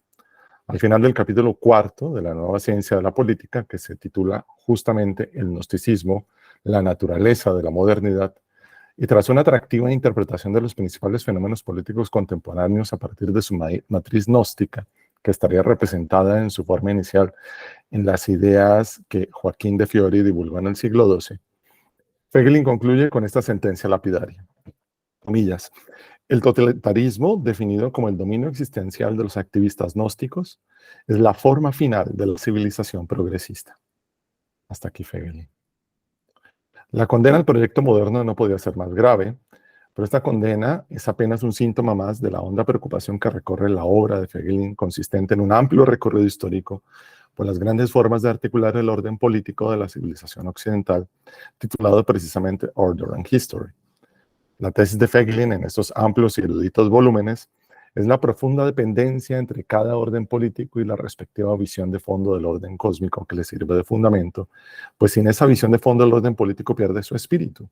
Al final del capítulo 4 de la nueva ciencia de la política, que se titula justamente El gnosticismo, la naturaleza de la modernidad, y tras una atractiva interpretación de los principales fenómenos políticos contemporáneos a partir de su matriz gnóstica, que estaría representada en su forma inicial en las ideas que Joaquín de Fiori divulgó en el siglo XII, Feiglin concluye con esta sentencia lapidaria. Comillas. El totalitarismo, definido como el dominio existencial de los activistas gnósticos, es la forma final de la civilización progresista. Hasta aquí Feiglin. La condena al proyecto moderno no podía ser más grave, pero esta condena es apenas un síntoma más de la honda preocupación que recorre la obra de Feiglin, consistente en un amplio recorrido histórico por las grandes formas de articular el orden político de la civilización occidental, titulado precisamente Order and History. La tesis de Feiglin en estos amplios y eruditos volúmenes es la profunda dependencia entre cada orden político y la respectiva visión de fondo del orden cósmico que le sirve de fundamento, pues sin esa visión de fondo el orden político pierde su espíritu.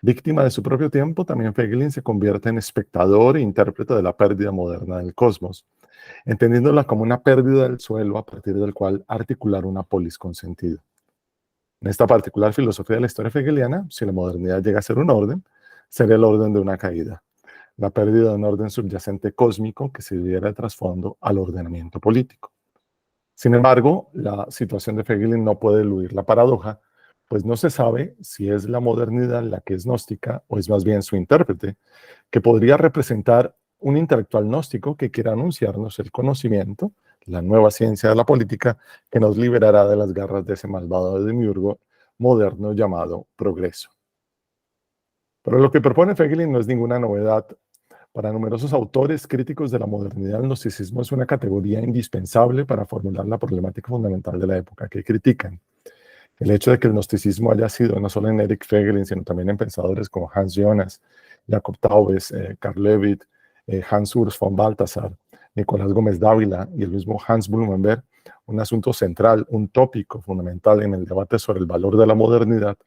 Víctima de su propio tiempo, también Feiglin se convierte en espectador e intérprete de la pérdida moderna del cosmos, entendiéndola como una pérdida del suelo a partir del cual articular una polis con sentido. En esta particular filosofía de la historia feigeliana, si la modernidad llega a ser un orden, sería el orden de una caída, la pérdida de un orden subyacente cósmico que sirviera de trasfondo al ordenamiento político. Sin embargo, la situación de Feiglin no puede eludir la paradoja, pues no se sabe si es la modernidad la que es gnóstica o es más bien su intérprete, que podría representar un intelectual gnóstico que quiera anunciarnos el conocimiento, la nueva ciencia de la política, que nos liberará de las garras de ese malvado demiurgo moderno llamado progreso. Pero lo que propone Feiglin no es ninguna novedad. Para numerosos autores críticos de la modernidad, el gnosticismo es una categoría indispensable para formular la problemática fundamental de la época que critican. El hecho de que el gnosticismo haya sido no solo en Eric Feiglin, sino también en pensadores como Hans Jonas, Jacob Taubes, Karl Levitt, Hans Urs von Balthasar, Nicolás Gómez Dávila y el mismo Hans Blumenberg, un asunto central, un tópico fundamental en el debate sobre el valor de la modernidad,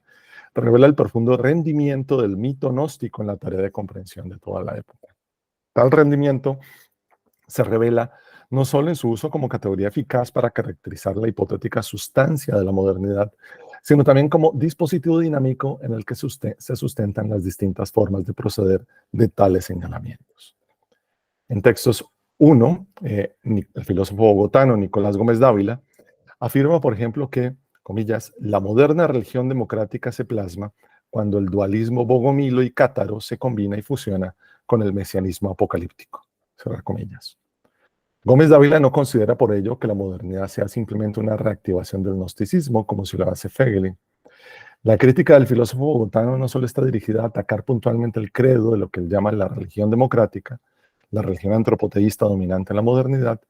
revela el profundo rendimiento del mito gnóstico en la tarea de comprensión de toda la época. Tal rendimiento se revela no solo en su uso como categoría eficaz para caracterizar la hipotética sustancia de la modernidad, sino también como dispositivo dinámico en el que se sustentan las distintas formas de proceder de tales señalamientos. En textos 1, el filósofo bogotano Nicolás Gómez Dávila afirma, por ejemplo, que, comillas, la moderna religión democrática se plasma cuando el dualismo bogomilo y cátaro se combina y fusiona con el mesianismo apocalíptico. Cierra comillas. Gómez Dávila no considera por ello que la modernidad sea simplemente una reactivación del gnosticismo, como si lo hace Feiglin. La crítica del filósofo bogotano no solo está dirigida a atacar puntualmente el credo de lo que él llama la religión democrática, la religión antropoteísta dominante en la modernidad,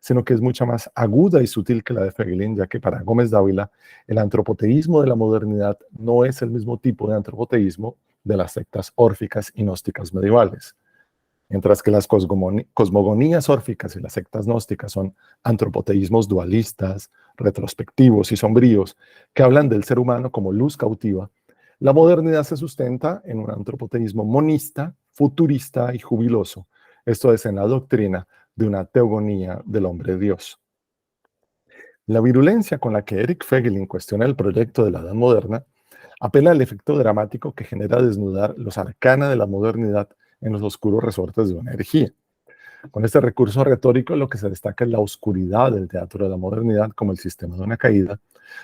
sino que es mucho más aguda y sutil que la de Feiglin, ya que para Gómez Dávila el antropoteísmo de la modernidad no es el mismo tipo de antropoteísmo de las sectas órficas y gnósticas medievales. Mientras que las cosmogonías órficas y las sectas gnósticas son antropoteísmos dualistas, retrospectivos y sombríos, que hablan del ser humano como luz cautiva, la modernidad se sustenta en un antropoteísmo monista, futurista y jubiloso, esto es en la doctrina de una teogonía del hombre Dios. La virulencia con la que Eric Feigelin cuestiona el proyecto de la Edad Moderna apela al efecto dramático que genera desnudar los arcana de la modernidad en los oscuros resortes de una herejía. Con este recurso retórico lo que se destaca es la oscuridad del teatro de la modernidad como el sistema de una caída,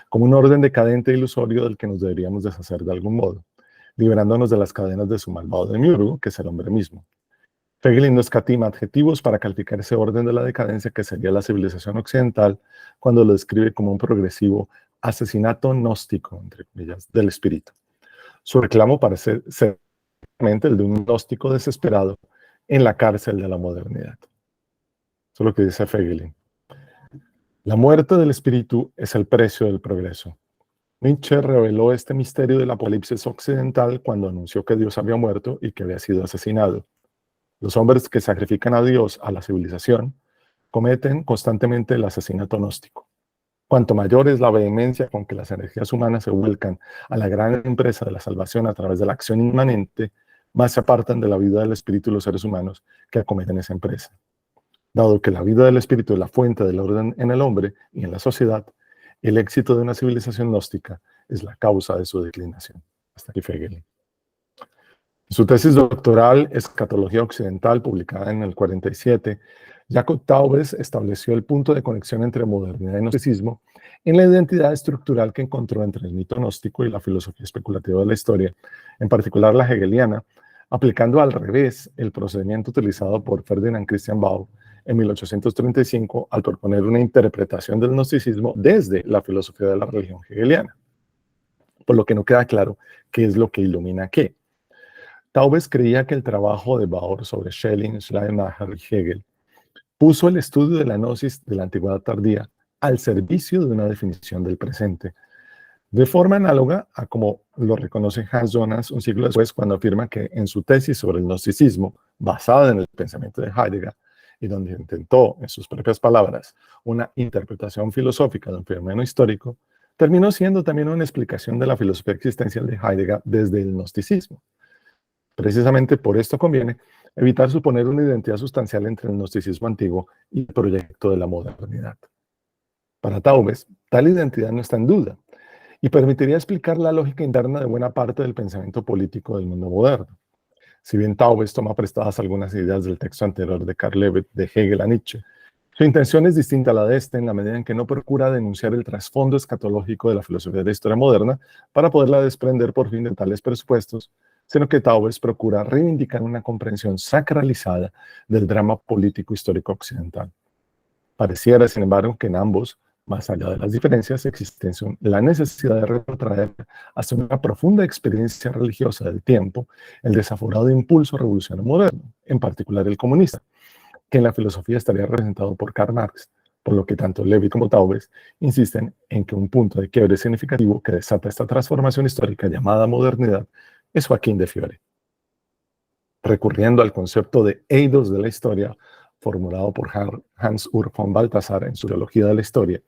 como un orden decadente e ilusorio del que nos deberíamos deshacer de algún modo, liberándonos de las cadenas de su malvado demiurgo, que es el hombre mismo. Feigelin no escatima adjetivos para calificar ese orden de la decadencia que sería la civilización occidental cuando lo describe como un progresivo asesinato gnóstico, entre comillas, del espíritu. Su reclamo parece ser el de un gnóstico desesperado en la cárcel de la modernidad. Eso es lo que dice Feigelin. La muerte del espíritu es el precio del progreso. Nietzsche reveló este misterio del apocalipsis occidental cuando anunció que Dios había muerto y que había sido asesinado. Los hombres que sacrifican a Dios, a la civilización, cometen constantemente el asesinato gnóstico. Cuanto mayor es la vehemencia con que las energías humanas se vuelcan a la gran empresa de la salvación a través de la acción inmanente, más se apartan de la vida del espíritu de los seres humanos que acometen esa empresa. Dado que la vida del espíritu es la fuente del orden en el hombre y en la sociedad, el éxito de una civilización gnóstica es la causa de su declinación. Hasta aquí Feigelin. Su tesis doctoral, Escatología Occidental, publicada en el 47, Jacob Taubes estableció el punto de conexión entre modernidad y gnosticismo en la identidad estructural que encontró entre el mito gnóstico y la filosofía especulativa de la historia, en particular la hegeliana, aplicando al revés el procedimiento utilizado por Ferdinand Christian Baur en 1835 al proponer una interpretación del gnosticismo desde la filosofía de la religión hegeliana. Por lo que no queda claro qué es lo que ilumina qué. Taubes creía que el trabajo de Baur sobre Schelling, Schleiermacher y Hegel puso el estudio de la gnosis de la antigüedad tardía al servicio de una definición del presente, de forma análoga a como lo reconoce Hans Jonas un siglo después cuando afirma que en su tesis sobre el gnosticismo, basada en el pensamiento de Heidegger, y donde intentó, en sus propias palabras, una interpretación filosófica de un fenómeno histórico, terminó siendo también una explicación de la filosofía existencial de Heidegger desde el gnosticismo. Precisamente por esto conviene evitar suponer una identidad sustancial entre el gnosticismo antiguo y el proyecto de la modernidad. Para Taubes, tal identidad no está en duda y permitiría explicar la lógica interna de buena parte del pensamiento político del mundo moderno. Si bien Taubes toma prestadas algunas ideas del texto anterior de Karl Levitt de Hegel a Nietzsche, su intención es distinta a la de este en la medida en que no procura denunciar el trasfondo escatológico de la filosofía de la historia moderna para poderla desprender por fin de tales presupuestos, sino que Taubes procura reivindicar una comprensión sacralizada del drama político histórico occidental. Pareciera, sin embargo, que en ambos, más allá de las diferencias, existe la necesidad de retrotraer hasta una profunda experiencia religiosa del tiempo el desaforado impulso revolucionario moderno, en particular el comunista, que en la filosofía estaría representado por Karl Marx, por lo que tanto Levi como Taubes insisten en que un punto de quiebre significativo que desata esta transformación histórica llamada modernidad es Joaquín de Fiore. Recurriendo al concepto de eidos de la historia, formulado por Hans Ur von Balthasar en su Teología de la Historia,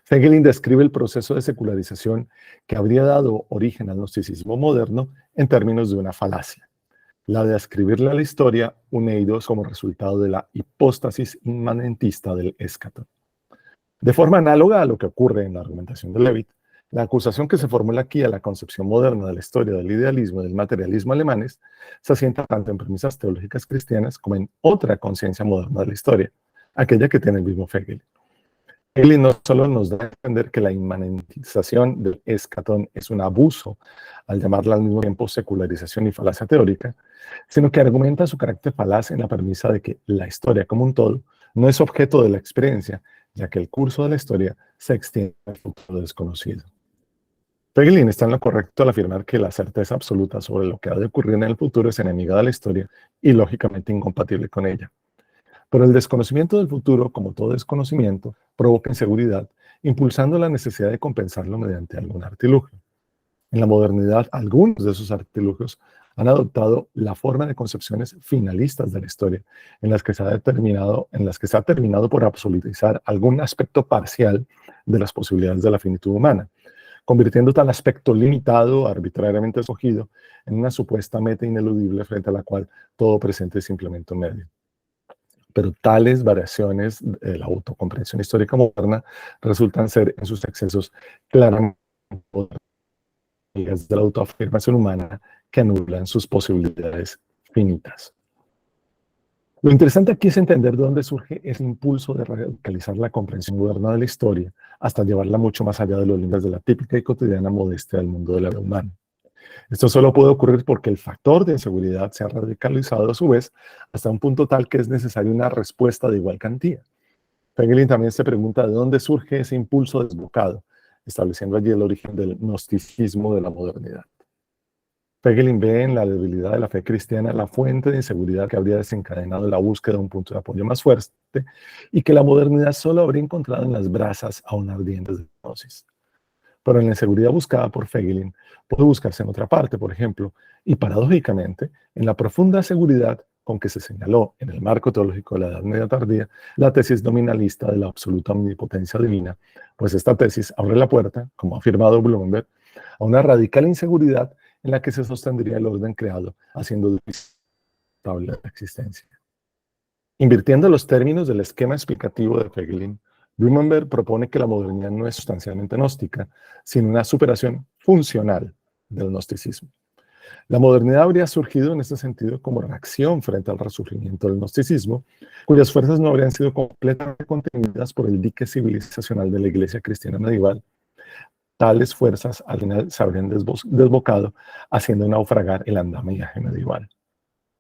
Feigelin describe el proceso de secularización que habría dado origen al gnosticismo moderno en términos de una falacia, la de ascribirle a la historia un eidos como resultado de la hipóstasis inmanentista del eschaton. De forma análoga a lo que ocurre en la argumentación de Levitt, la acusación que se formula aquí a la concepción moderna de la historia del idealismo y del materialismo alemanes se asienta tanto en premisas teológicas cristianas como en otra conciencia moderna de la historia, aquella que tiene el mismo Feigelin. Feigelin no solo nos da a entender que la inmanentización del eschaton es un abuso al llamarla al mismo tiempo secularización y falacia teórica, sino que argumenta su carácter falaz en la premisa de que la historia como un todo no es objeto de la experiencia, ya que el curso de la historia se extiende al futuro desconocido. Feigelin está en lo correcto al afirmar que la certeza absoluta sobre lo que ha de ocurrir en el futuro es enemiga de la historia y lógicamente incompatible con ella. Pero el desconocimiento del futuro, como todo desconocimiento, provoca inseguridad, impulsando la necesidad de compensarlo mediante algún artilugio. En la modernidad, algunos de esos artilugios han adoptado la forma de concepciones finalistas de la historia, en las que se ha terminado por absolutizar algún aspecto parcial de las posibilidades de la finitud humana, convirtiendo tal aspecto limitado, arbitrariamente escogido, en una supuesta meta ineludible frente a la cual todo presente es simplemente un medio. Pero tales variaciones de la autocomprensión histórica moderna resultan ser en sus excesos claramente de la autoafirmación humana que anulan sus posibilidades finitas. Lo interesante aquí es entender de dónde surge ese impulso de radicalizar la comprensión moderna de la historia hasta llevarla mucho más allá de los límites de la típica y cotidiana modestia del mundo de la vida humana. Esto solo puede ocurrir porque el factor de inseguridad se ha radicalizado a su vez hasta un punto tal que es necesaria una respuesta de igual cantidad. Feigelin también se pregunta de dónde surge ese impulso desbocado, estableciendo allí el origen del gnosticismo de la modernidad. Feigelin ve en la debilidad de la fe cristiana la fuente de inseguridad que habría desencadenado la búsqueda de un punto de apoyo más fuerte y que la modernidad solo habría encontrado en las brasas aún ardientes de la gnosis. Pero en la inseguridad buscada por Feigelin puede buscarse en otra parte, por ejemplo, y paradójicamente, en la profunda seguridad con que se señaló en el marco teológico de la Edad Media tardía la tesis nominalista de la absoluta omnipotencia divina, pues esta tesis abre la puerta, como ha afirmado Blumenberg, a una radical inseguridad en la que se sostendría el orden creado, haciendo difícil la existencia. Invirtiendo los términos del esquema explicativo de Feigelin, Blumenberg propone que la modernidad no es sustancialmente gnóstica, sino una superación funcional del gnosticismo. La modernidad habría surgido en este sentido como reacción frente al resurgimiento del gnosticismo, cuyas fuerzas no habrían sido completamente contenidas por el dique civilizacional de la Iglesia cristiana medieval. Tales fuerzas al final se habrían desbocado, haciendo naufragar el andamiaje medieval.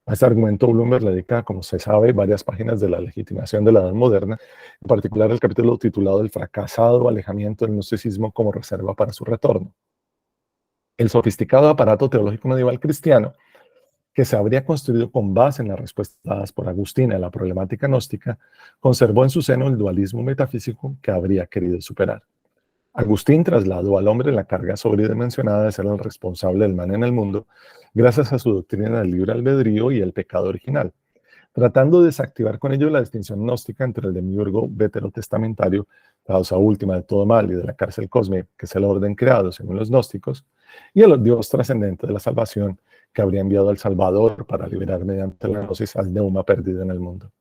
A este argumento Blumenberg le dedica, como se sabe, varias páginas de la legitimación de la Edad Moderna, en particular el capítulo titulado El fracasado alejamiento del gnosticismo como reserva para su retorno. El sofisticado aparato teológico medieval cristiano, que se habría construido con base en las respuestas dadas por Agustín a la problemática gnóstica, conservó en su seno el dualismo metafísico que habría querido superar. Agustín trasladó al hombre la carga sobredimensionada de ser el responsable del mal en el mundo, gracias a su doctrina del libre albedrío y el pecado original, tratando de desactivar con ello la distinción gnóstica entre el demiurgo veterotestamentario, causa última de todo mal y de la cárcel cósmica, que es el orden creado según los gnósticos, y el Dios trascendente de la salvación, que habría enviado al Salvador para liberar mediante la gnosis al neuma perdido en el mundo.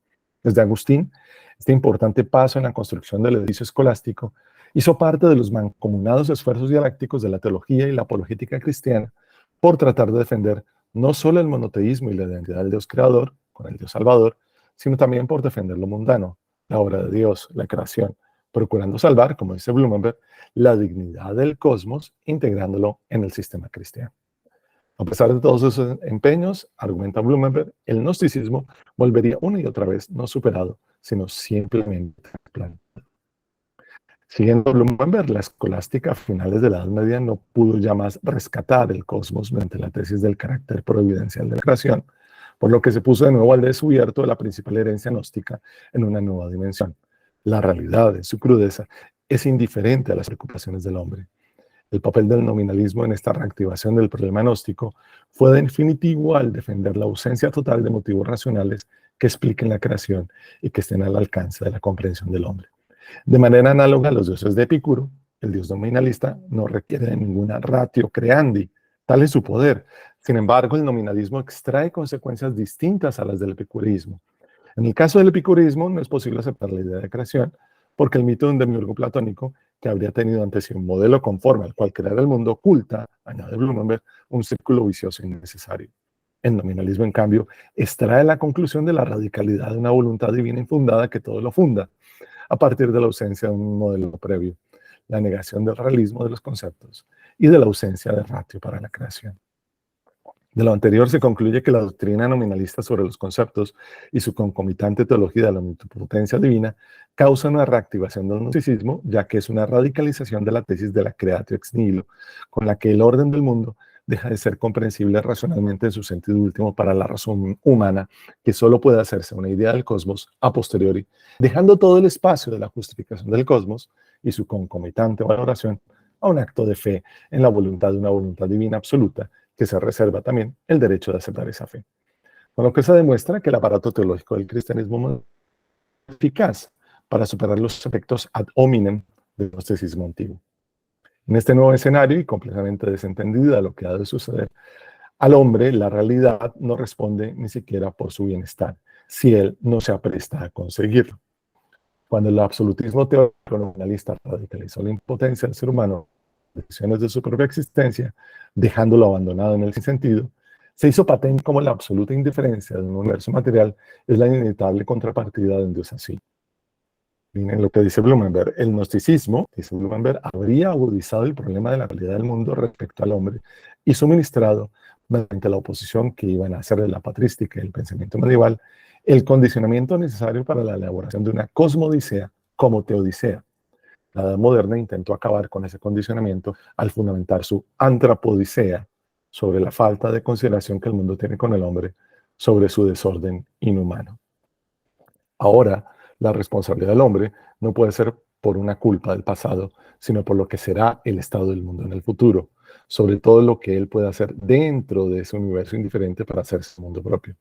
Desde Agustín, este importante paso en la construcción del edificio escolástico hizo parte de los mancomunados esfuerzos dialécticos de la teología y la apologética cristiana por tratar de defender no solo el monoteísmo y la identidad del Dios creador, con el Dios salvador, sino también por defender lo mundano, la obra de Dios, la creación, procurando salvar, como dice Blumenberg, la dignidad del cosmos, integrándolo en el sistema cristiano. A pesar de todos esos empeños, argumenta Blumenberg, el gnosticismo volvería una y otra vez no superado, sino simplemente plano. Siguiendo Blumenberg, la escolástica a finales de la Edad Media no pudo ya más rescatar el cosmos mediante la tesis del carácter providencial de la creación, por lo que se puso de nuevo al descubierto de la principal herencia gnóstica en una nueva dimensión. La realidad, en su crudeza, es indiferente a las preocupaciones del hombre. El papel del nominalismo en esta reactivación del problema gnóstico fue definitivo al defender la ausencia total de motivos racionales que expliquen la creación y que estén al alcance de la comprensión del hombre. De manera análoga a los dioses de Epicuro, el dios nominalista no requiere de ninguna ratio creandi, tal es su poder. Sin embargo, el nominalismo extrae consecuencias distintas a las del epicureísmo. En el caso del epicureísmo no es posible aceptar la idea de creación, porque el mito de un demiurgo platónico, que habría tenido ante sí un modelo conforme al cual crear el mundo, oculta, añade Blumenberg, un círculo vicioso innecesario. El nominalismo, en cambio, extrae la conclusión de la radicalidad de una voluntad divina infundada que todo lo funda, a partir de la ausencia de un modelo previo, la negación del realismo de los conceptos y de la ausencia de ratio para la creación. De lo anterior se concluye que la doctrina nominalista sobre los conceptos y su concomitante teología de la omnipotencia divina causa una reactivación del gnosticismo, ya que es una radicalización de la tesis de la creatio ex nihilo, con la que el orden del mundo deja de ser comprensible racionalmente en su sentido último para la razón humana, que solo puede hacerse una idea del cosmos a posteriori, dejando todo el espacio de la justificación del cosmos y su concomitante valoración a un acto de fe en la voluntad de una voluntad divina absoluta, que se reserva también el derecho de aceptar esa fe. Con lo que se demuestra que el aparato teológico del cristianismo es eficaz para superar los efectos ad hominem del gnosticismo antiguo. En este nuevo escenario, y completamente desentendida lo que ha de suceder, al hombre la realidad no responde ni siquiera por su bienestar, si él no se apresta a conseguirlo. Cuando el absolutismo teórico nominalista radicalizó la impotencia del ser humano, decisiones de su propia existencia, dejándolo abandonado en el sinsentido, se hizo patente como la absoluta indiferencia de un universo material es la inevitable contrapartida de un Dios así. Miren lo que dice Blumenberg. El gnosticismo, dice Blumenberg, habría agudizado el problema de la calidad del mundo respecto al hombre y suministrado, mediante la oposición que iban a hacer de la patrística y el pensamiento medieval, el condicionamiento necesario para la elaboración de una cosmodicea como teodicea. La Edad Moderna intentó acabar con ese condicionamiento al fundamentar su antropodicea sobre la falta de consideración que el mundo tiene con el hombre, sobre su desorden inhumano. Ahora, la responsabilidad del hombre no puede ser por una culpa del pasado, sino por lo que será el estado del mundo en el futuro, sobre todo lo que él puede hacer dentro de ese universo indiferente para hacerse su mundo propio.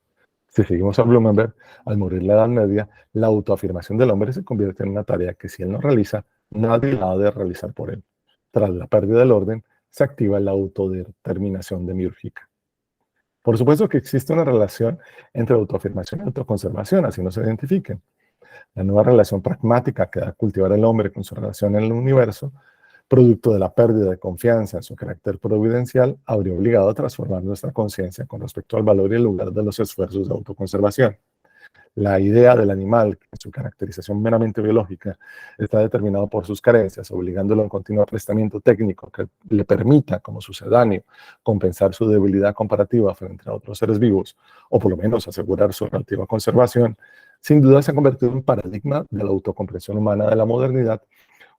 Si seguimos a Blumenberg, al morir la Edad Media, la autoafirmación del hombre se convierte en una tarea que si él no realiza, nadie la ha de realizar por él. Tras la pérdida del orden, se activa la autodeterminación demiúrgica. Por supuesto que existe una relación entre autoafirmación y autoconservación, así no se identifiquen. La nueva relación pragmática que da a cultivar el hombre con su relación en el universo, producto de la pérdida de confianza en su carácter providencial, habría obligado a transformar nuestra conciencia con respecto al valor y el lugar de los esfuerzos de autoconservación. La idea del animal, en su caracterización meramente biológica, está determinado por sus carencias, obligándolo a un continuo aprestamiento técnico que le permita, como sucedáneo, compensar su debilidad comparativa frente a otros seres vivos, o por lo menos asegurar su relativa conservación. Sin duda se ha convertido en un paradigma de la autocomprensión humana de la modernidad,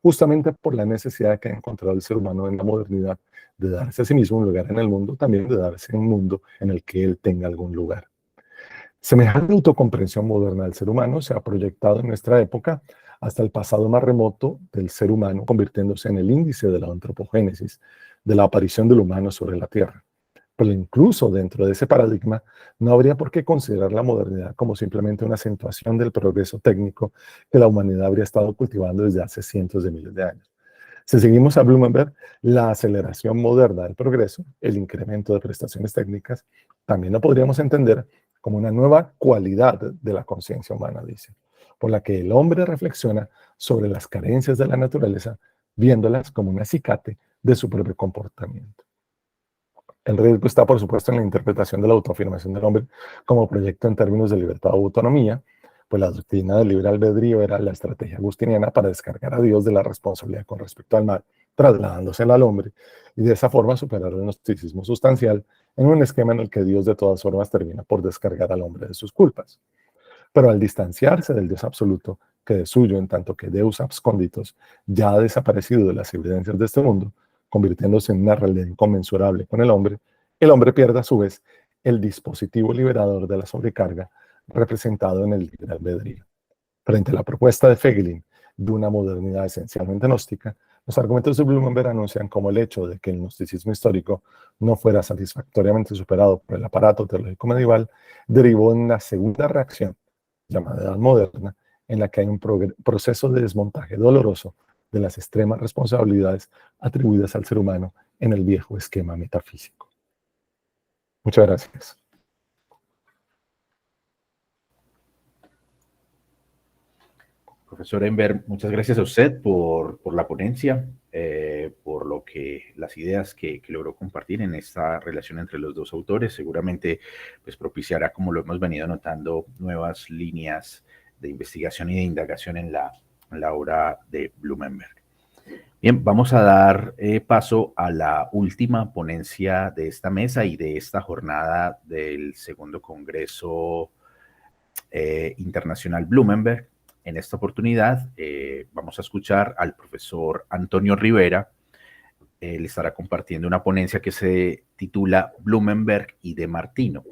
justamente por la necesidad que ha encontrado el ser humano en la modernidad de darse a sí mismo un lugar en el mundo, también de darse un mundo en el que él tenga algún lugar. Semejante autocomprensión moderna del ser humano se ha proyectado en nuestra época hasta el pasado más remoto del ser humano, convirtiéndose en el índice de la antropogénesis, de la aparición del humano sobre la Tierra. Pero incluso dentro de ese paradigma, no habría por qué considerar la modernidad como simplemente una acentuación del progreso técnico que la humanidad habría estado cultivando desde hace cientos de miles de años. Si seguimos a Blumenberg, la aceleración moderna del progreso, el incremento de prestaciones técnicas, también lo podríamos entender como una nueva cualidad de la conciencia humana, dice, por la que el hombre reflexiona sobre las carencias de la naturaleza, viéndolas como un acicate de su propio comportamiento. El riesgo está, por supuesto, en la interpretación de la autoafirmación del hombre como proyecto en términos de libertad o autonomía, pues la doctrina del libre albedrío era la estrategia agustiniana para descargar a Dios de la responsabilidad con respecto al mal, trasladándosela al hombre, y de esa forma superar el gnosticismo sustancial en un esquema en el que Dios de todas formas termina por descargar al hombre de sus culpas. Pero al distanciarse del Dios absoluto, que es suyo en tanto que Deus absconditus ya ha desaparecido de las evidencias de este mundo, convirtiéndose en una realidad inconmensurable con el hombre pierde a su vez el dispositivo liberador de la sobrecarga representado en el libre albedrío. Frente a la propuesta de Feiglin de una modernidad esencialmente gnóstica, los argumentos de Blumenberg anuncian como el hecho de que el gnosticismo histórico no fuera satisfactoriamente superado por el aparato teológico medieval derivó en una segunda reacción, llamada Edad Moderna, en la que hay un proceso de desmontaje doloroso de las extremas responsabilidades atribuidas al ser humano en el viejo esquema metafísico. Muchas gracias. Profesor Enver, muchas gracias a usted por la ponencia, por las ideas que logró compartir en esta relación entre los dos autores. Seguramente pues, propiciará, como lo hemos venido notando, nuevas líneas de investigación y de indagación en la obra de Blumenberg. Bien, vamos a dar paso a la última ponencia de esta mesa y de esta jornada del segundo Congreso Internacional Blumenberg. En esta oportunidad vamos a escuchar al profesor Antonio Rivera. Él estará compartiendo una ponencia que se titula Blumenberg y De Martino,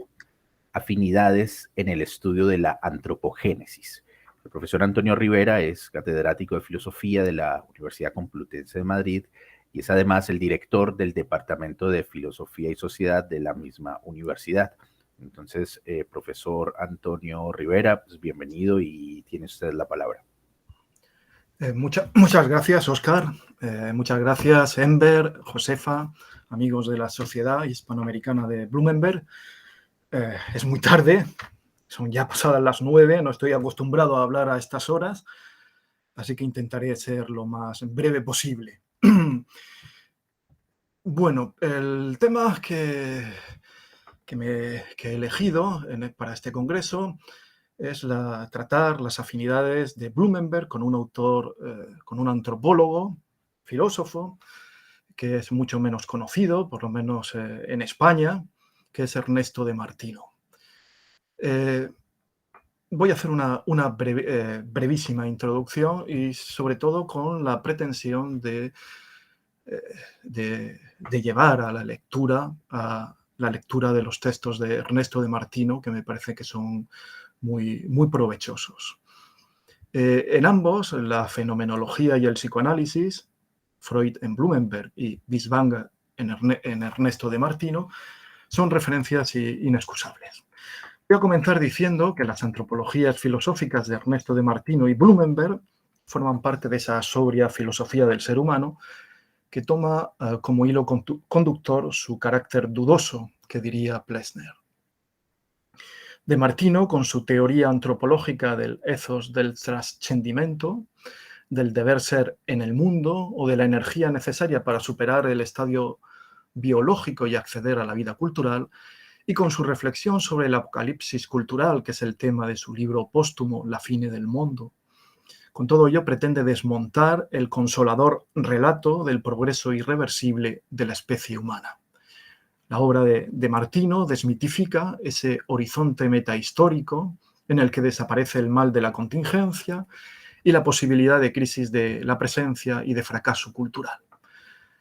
afinidades en el estudio de la antropogénesis. El profesor Antonio Rivera es catedrático de Filosofía de la Universidad Complutense de Madrid y es además el director del Departamento de Filosofía y Sociedad de la misma universidad. Entonces, profesor Antonio Rivera, pues bienvenido y tiene usted la palabra. Muchas gracias, Óscar. Muchas gracias, Enver, Josefa, amigos de la Sociedad Hispanoamericana de Blumenberg. Es muy tarde, son ya pasadas las 9, no estoy acostumbrado a hablar a estas horas, así que intentaré ser lo más breve posible. Bueno, el tema que he elegido para este congreso es tratar las afinidades de Blumenberg con un autor, con un antropólogo, filósofo, que es mucho menos conocido, por lo menos en España, que es Ernesto de Martino. Voy a hacer una brevísima introducción y sobre todo con la pretensión de llevar a la lectura de los textos de Ernesto de Martino, que me parece que son muy, muy provechosos. En ambos, la fenomenología y el psicoanálisis, Freud en Blumenberg y Biswanger en Ernesto de Martino, son referencias inexcusables. Voy a comenzar diciendo que las antropologías filosóficas de Ernesto de Martino y Blumenberg forman parte de esa sobria filosofía del ser humano que toma como hilo conductor su carácter dudoso, que diría Plessner. De Martino, con su teoría antropológica del ethos del trascendimento, del deber ser en el mundo o de la energía necesaria para superar el estadio biológico y acceder a la vida cultural, y con su reflexión sobre el apocalipsis cultural, que es el tema de su libro póstumo La fine del mondo. Con todo ello pretende desmontar el consolador relato del progreso irreversible de la especie humana. La obra de Martino desmitifica ese horizonte metahistórico en el que desaparece el mal de la contingencia y la posibilidad de crisis de la presencia y de fracaso cultural.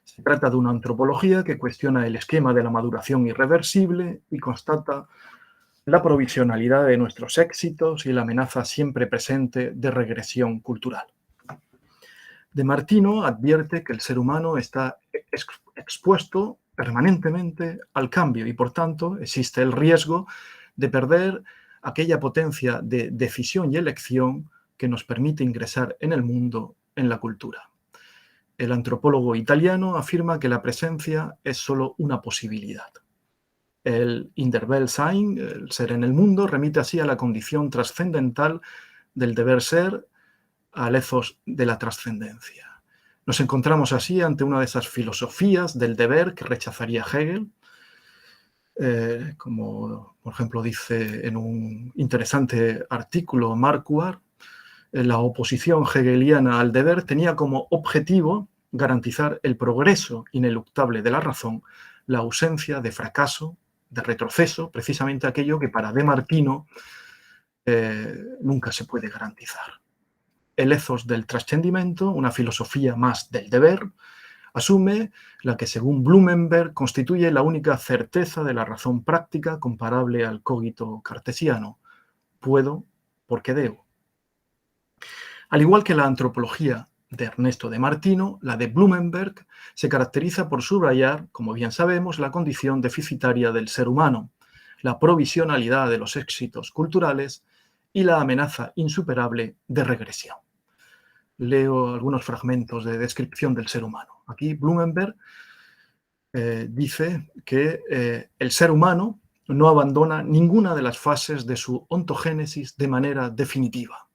Se trata de una antropología que cuestiona el esquema de la maduración irreversible y constata la provisionalidad de nuestros éxitos y la amenaza siempre presente de regresión cultural. De Martino advierte que el ser humano está expuesto permanentemente al cambio y, por tanto, existe el riesgo de perder aquella potencia de decisión y elección que nos permite ingresar en el mundo, en la cultura. El antropólogo italiano afirma que la presencia es solo una posibilidad. El Innerweltsein, el ser en el mundo, remite así a la condición trascendental del deber ser, al ethos de la trascendencia. Nos encontramos así ante una de esas filosofías del deber que rechazaría Hegel, como por ejemplo dice en un interesante artículo Marquardt, la oposición hegeliana al deber tenía como objetivo garantizar el progreso ineluctable de la razón, la ausencia de fracaso, de retroceso, precisamente aquello que para De Martino nunca se puede garantizar. El ethos del trascendimento, una filosofía más del deber, asume la que según Blumenberg constituye la única certeza de la razón práctica comparable al cogito cartesiano. Puedo porque debo. Al igual que la antropología de Ernesto de Martino, la de Blumenberg se caracteriza por subrayar, como bien sabemos, la condición deficitaria del ser humano, la provisionalidad de los éxitos culturales y la amenaza insuperable de regresión. Leo algunos fragmentos de descripción del ser humano. Aquí Blumenberg dice que el ser humano no abandona ninguna de las fases de su ontogénesis de manera definitiva,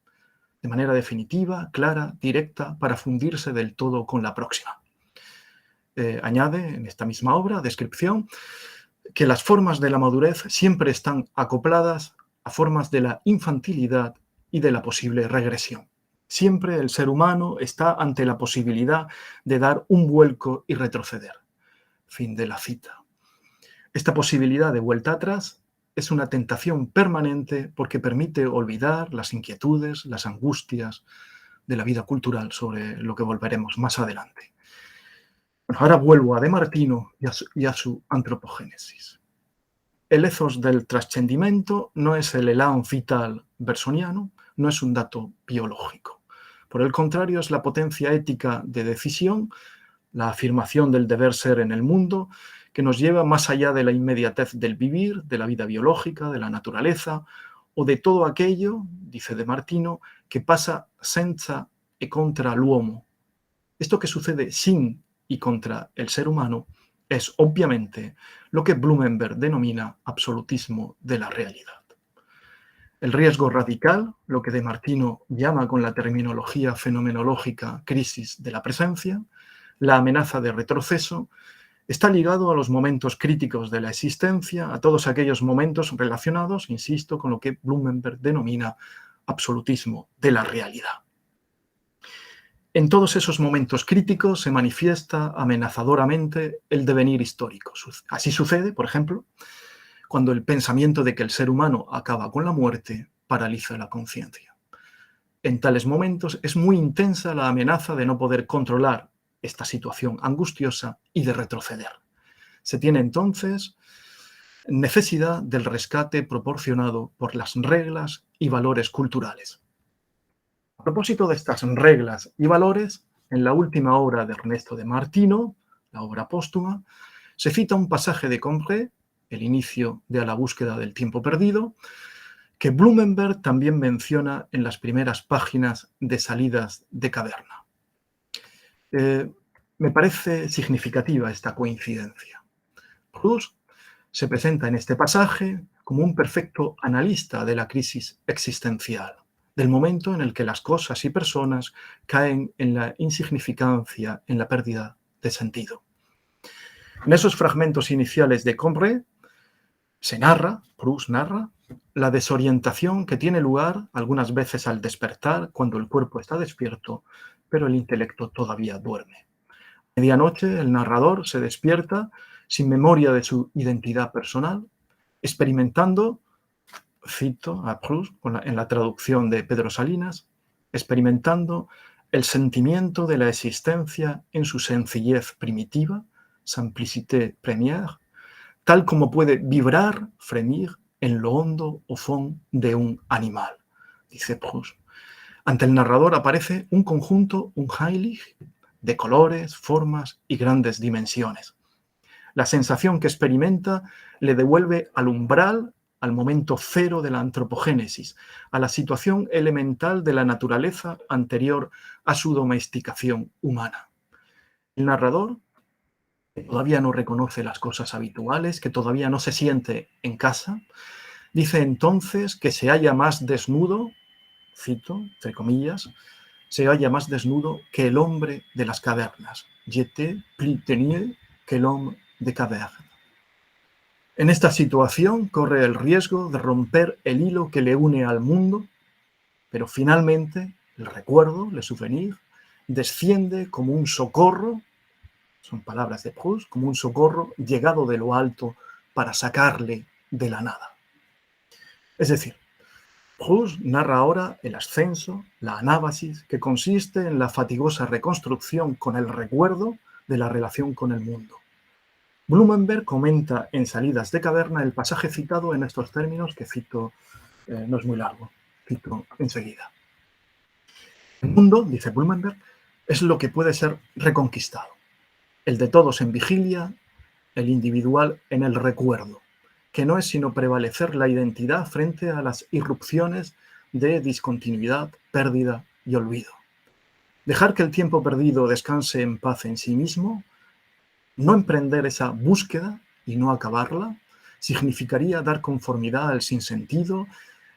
clara, directa, para fundirse del todo con la próxima. Añade en esta misma obra, descripción, que las formas de la madurez siempre están acopladas a formas de la infantilidad y de la posible regresión. Siempre el ser humano está ante la posibilidad de dar un vuelco y retroceder. Fin de la cita. Esta posibilidad de vuelta atrás es una tentación permanente porque permite olvidar las inquietudes, las angustias de la vida cultural, sobre lo que volveremos más adelante. Bueno, ahora vuelvo a De Martino y a su antropogénesis. El ethos del trascendimento no es el elan vital bersoniano, no es un dato biológico. Por el contrario, es la potencia ética de decisión, la afirmación del deber ser en el mundo, que nos lleva más allá de la inmediatez del vivir, de la vida biológica, de la naturaleza, o de todo aquello, dice De Martino, que pasa senza e contra l'uomo. Esto que sucede sin y contra el ser humano es obviamente lo que Blumenberg denomina absolutismo de la realidad. el riesgo radical, lo que De Martino llama con la terminología fenomenológica crisis de la presencia, la amenaza de retroceso, está ligado a los momentos críticos de la existencia, a todos aquellos momentos relacionados, insisto, con lo que Blumenberg denomina absolutismo de la realidad. En todos esos momentos críticos se manifiesta amenazadoramente el devenir histórico. Así sucede, por ejemplo, cuando el pensamiento de que el ser humano acaba con la muerte paraliza la conciencia. En tales momentos es muy intensa la amenaza de no poder controlar esta situación angustiosa y de retroceder. Se tiene entonces necesidad del rescate proporcionado por las reglas y valores culturales. A propósito de estas reglas y valores, en la última obra de Ernesto de Martino, la obra póstuma, se cita un pasaje de Combré, el inicio de A la búsqueda del tiempo perdido, que Blumenberg también menciona en las primeras páginas de Salidas de caverna. Me parece significativa esta coincidencia. Proust se presenta en este pasaje como un perfecto analista de la crisis existencial, del momento en el que las cosas y personas caen en la insignificancia, en la pérdida de sentido. En esos fragmentos iniciales de Combré se narra, Proust narra, la desorientación que tiene lugar algunas veces al despertar, cuando el cuerpo está despierto, pero el intelecto todavía duerme. A medianoche el narrador se despierta sin memoria de su identidad personal, experimentando, cito a Proust en la traducción de Pedro Salinas, experimentando el sentimiento de la existencia en su sencillez primitiva, simplicité première, tal como puede vibrar, fremir en lo hondo o fondo de un animal, dice Proust. Ante el narrador aparece un conjunto, un Heilig, de colores, formas y grandes dimensiones. La sensación que experimenta le devuelve al umbral, al momento cero de la antropogénesis, a la situación elemental de la naturaleza anterior a su domesticación humana. El narrador, que todavía no reconoce las cosas habituales, que todavía no se siente en casa, dice entonces que se halla más desnudo, cito, entre comillas, se halla más desnudo que el hombre de las cavernas. J'étais plus nu que l'homme de caverne. En esta situación corre el riesgo de romper el hilo que le une al mundo, pero finalmente el recuerdo, le souvenir, desciende como un socorro, son palabras de Proust, como un socorro llegado de lo alto para sacarle de la nada. Es decir, Proust narra ahora el ascenso, la anábasis, que consiste en la fatigosa reconstrucción con el recuerdo de la relación con el mundo. Blumenberg comenta en Salidas de caverna el pasaje citado en estos términos, que cito, no es muy largo, cito enseguida. El mundo, dice Blumenberg, es lo que puede ser reconquistado. El de todos en vigilia, el individual en el recuerdo, que no es sino prevalecer la identidad frente a las irrupciones de discontinuidad, pérdida y olvido. Dejar que el tiempo perdido descanse en paz en sí mismo, no emprender esa búsqueda y no acabarla, significaría dar conformidad al sinsentido,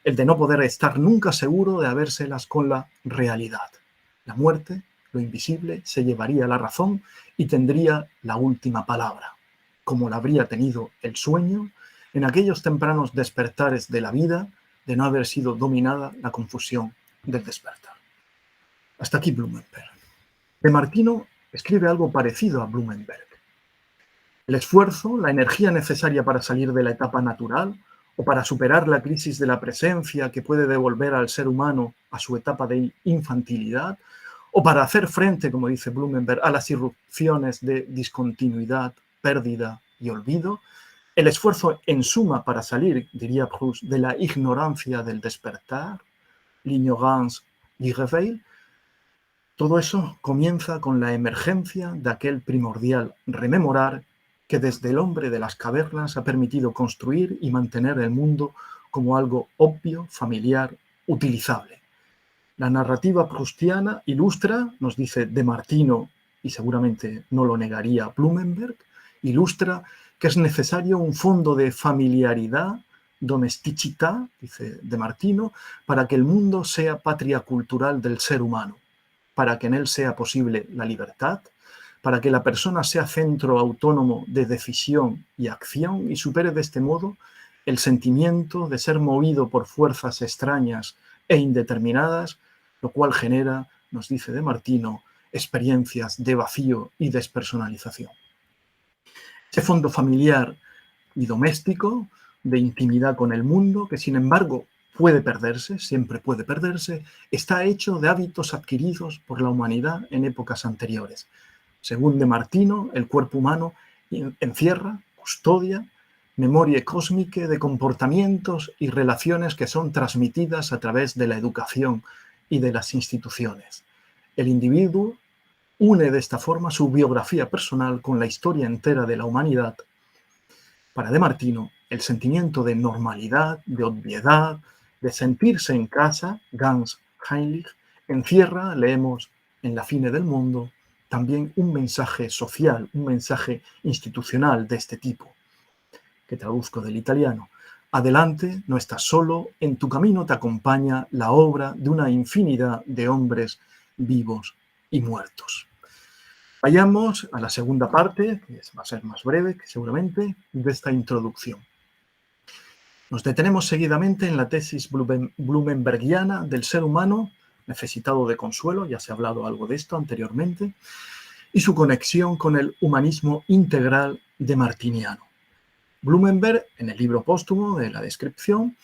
el de no poder estar nunca seguro de habérselas con la realidad. La muerte, lo invisible, se llevaría la razón y tendría la última palabra, como la habría tenido el sueño en aquellos tempranos despertares de la vida, de no haber sido dominada la confusión del despertar. Hasta aquí Blumenberg. De Martino escribe algo parecido a Blumenberg. El esfuerzo, la energía necesaria para salir de la etapa natural o para superar la crisis de la presencia que puede devolver al ser humano a su etapa de infantilidad, o para hacer frente, como dice Blumenberg, a las irrupciones de discontinuidad, pérdida y olvido, el esfuerzo en suma para salir, diría Proust, de la ignorancia del despertar, l'ignorance du réveil, todo eso comienza con la emergencia de aquel primordial rememorar que desde el hombre de las cavernas ha permitido construir y mantener el mundo como algo obvio, familiar, utilizable. La narrativa proustiana ilustra, nos dice De Martino, y seguramente no lo negaría Blumenberg, ilustra que es necesario un fondo de familiaridad, domesticità, dice De Martino, para que el mundo sea patria cultural del ser humano, para que en él sea posible la libertad, para que la persona sea centro autónomo de decisión y acción y supere de este modo el sentimiento de ser movido por fuerzas extrañas e indeterminadas, lo cual genera, nos dice De Martino, experiencias de vacío y despersonalización. Ese fondo familiar y doméstico, de intimidad con el mundo, que sin embargo puede perderse, siempre puede perderse, está hecho de hábitos adquiridos por la humanidad en épocas anteriores. Según De Martino, el cuerpo humano encierra, custodia, memoria cósmica de comportamientos y relaciones que son transmitidas a través de la educación y de las instituciones. El individuo une de esta forma su biografía personal con la historia entera de la humanidad. Para De Martino, el sentimiento de normalidad, de obviedad, de sentirse en casa, ganz heimlich, encierra, leemos en La fine del mundo, también un mensaje social, un mensaje institucional de este tipo, que traduzco del italiano. Adelante, no estás solo, en tu camino te acompaña la obra de una infinidad de hombres vivos y muertos. Vayamos a la segunda parte, que va a ser más breve, seguramente, de esta introducción. Nos detenemos seguidamente en la tesis blumenbergiana del ser humano necesitado de consuelo, ya se ha hablado algo de esto anteriormente, y su conexión con el humanismo integral de martiniano. Blumenberg, en el libro póstumo de la descripción,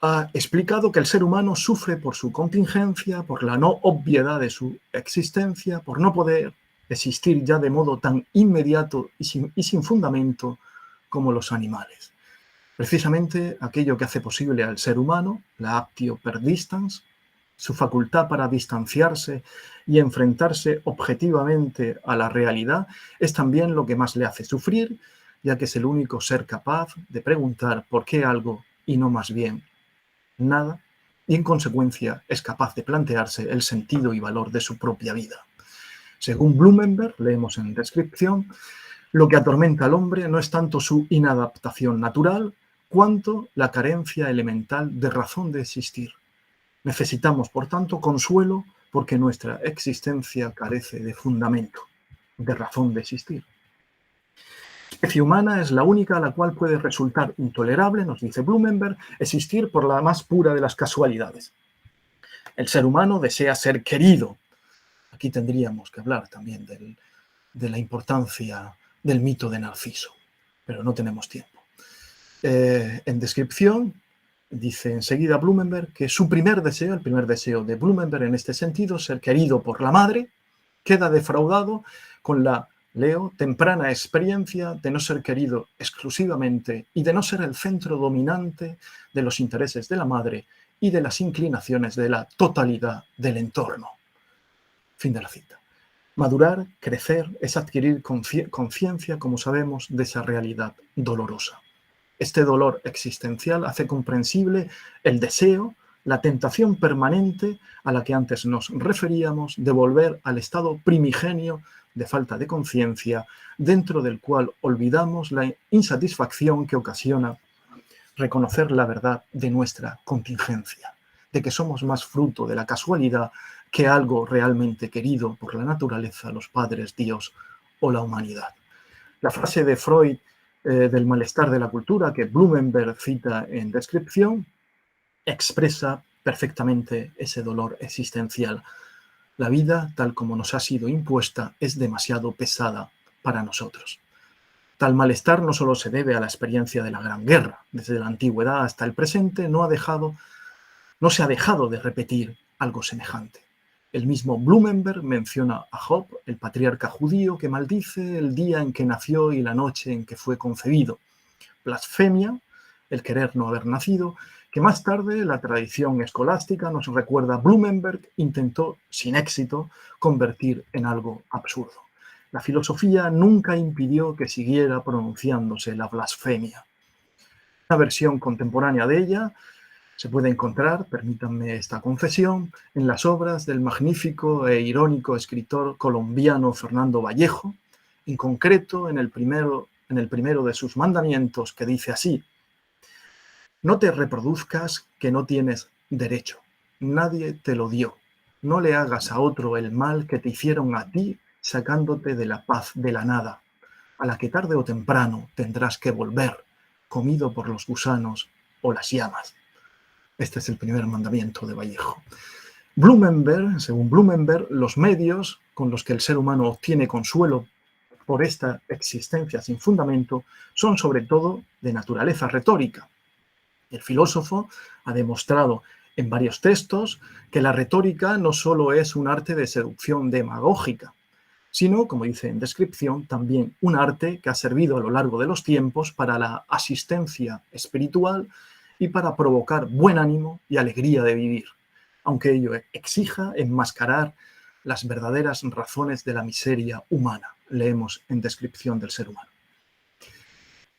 ha explicado que el ser humano sufre por su contingencia, por la no obviedad de su existencia, por no poder existir ya de modo tan inmediato y sin fundamento como los animales. Precisamente aquello que hace posible al ser humano, la actio per distans, su facultad para distanciarse y enfrentarse objetivamente a la realidad, es también lo que más le hace sufrir, ya que es el único ser capaz de preguntar por qué algo y no más bien nada, y en consecuencia es capaz de plantearse el sentido y valor de su propia vida. Según Blumenberg, leemos en descripción, lo que atormenta al hombre no es tanto su inadaptación natural, cuanto la carencia elemental de razón de existir. Necesitamos, por tanto, consuelo porque nuestra existencia carece de fundamento, de razón de existir. La especie humana es la única a la cual puede resultar intolerable, nos dice Blumenberg, existir por la más pura de las casualidades. El ser humano desea ser querido. Aquí tendríamos que hablar también de la importancia del mito de Narciso, pero no tenemos tiempo. En descripción, dice enseguida Blumenberg que su primer deseo, el primer deseo de Blumenberg en este sentido, ser querido por la madre, queda defraudado con la, leo, temprana experiencia de no ser querido exclusivamente y de no ser el centro dominante de los intereses de la madre y de las inclinaciones de la totalidad del entorno. Fin de la cita. Madurar, crecer, es adquirir conciencia, como sabemos, de esa realidad dolorosa. Este dolor existencial hace comprensible el deseo, la tentación permanente a la que antes nos referíamos de volver al estado primigenio de falta de conciencia, dentro del cual olvidamos la insatisfacción que ocasiona reconocer la verdad de nuestra contingencia, de que somos más fruto de la casualidad que algo realmente querido por la naturaleza, los padres, Dios o la humanidad. La frase de Freud del malestar de la cultura, que Blumenberg cita en descripción, expresa perfectamente ese dolor existencial. La vida, tal como nos ha sido impuesta, es demasiado pesada para nosotros. Tal malestar no solo se debe a la experiencia de la Gran Guerra. Desde la antigüedad hasta el presente no se ha dejado de repetir algo semejante. El mismo Blumenberg menciona a Job, el patriarca judío, que maldice el día en que nació y la noche en que fue concebido. Blasfemia, el querer no haber nacido, que más tarde la tradición escolástica nos recuerda Blumenberg intentó, sin éxito, convertir en algo absurdo. La filosofía nunca impidió que siguiera pronunciándose la blasfemia. Una versión contemporánea de ella se puede encontrar, permítanme esta confesión, en las obras del magnífico e irónico escritor colombiano Fernando Vallejo, en concreto en el primero de sus mandamientos, que dice así: No te reproduzcas que no tienes derecho. Nadie te lo dio. No le hagas a otro el mal que te hicieron a ti, sacándote de la paz de la nada, a la que tarde o temprano tendrás que volver, comido por los gusanos o las llamas. Este es el primer mandamiento de Vallejo. Blumenberg, según Blumenberg, los medios con los que el ser humano obtiene consuelo por esta existencia sin fundamento son sobre todo de naturaleza retórica. El filósofo ha demostrado en varios textos que la retórica no solo es un arte de seducción demagógica, sino, como dice en descripción, también un arte que ha servido a lo largo de los tiempos para la asistencia espiritual y para provocar buen ánimo y alegría de vivir, aunque ello exija enmascarar las verdaderas razones de la miseria humana. Leemos en descripción del ser humano.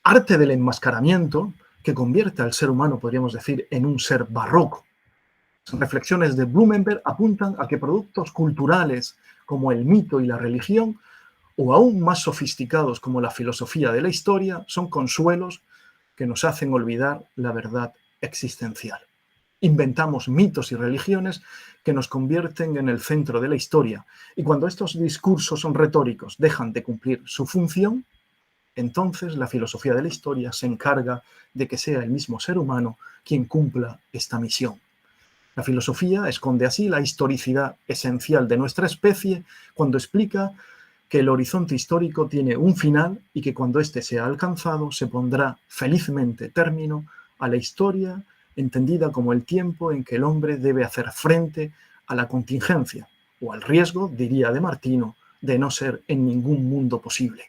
Arte del enmascaramiento que convierte al ser humano, podríamos decir, en un ser barroco. Las reflexiones de Blumenberg apuntan a que productos culturales como el mito y la religión, o aún más sofisticados como la filosofía de la historia, son consuelos que nos hacen olvidar la verdad existencial. Inventamos mitos y religiones que nos convierten en el centro de la historia, y cuando estos discursos son retóricos dejan de cumplir su función, entonces la filosofía de la historia se encarga de que sea el mismo ser humano quien cumpla esta misión. La filosofía esconde así la historicidad esencial de nuestra especie cuando explica que el horizonte histórico tiene un final y que cuando éste sea alcanzado se pondrá felizmente término a la historia entendida como el tiempo en que el hombre debe hacer frente a la contingencia o al riesgo, diría de Martino, de no ser en ningún mundo posible.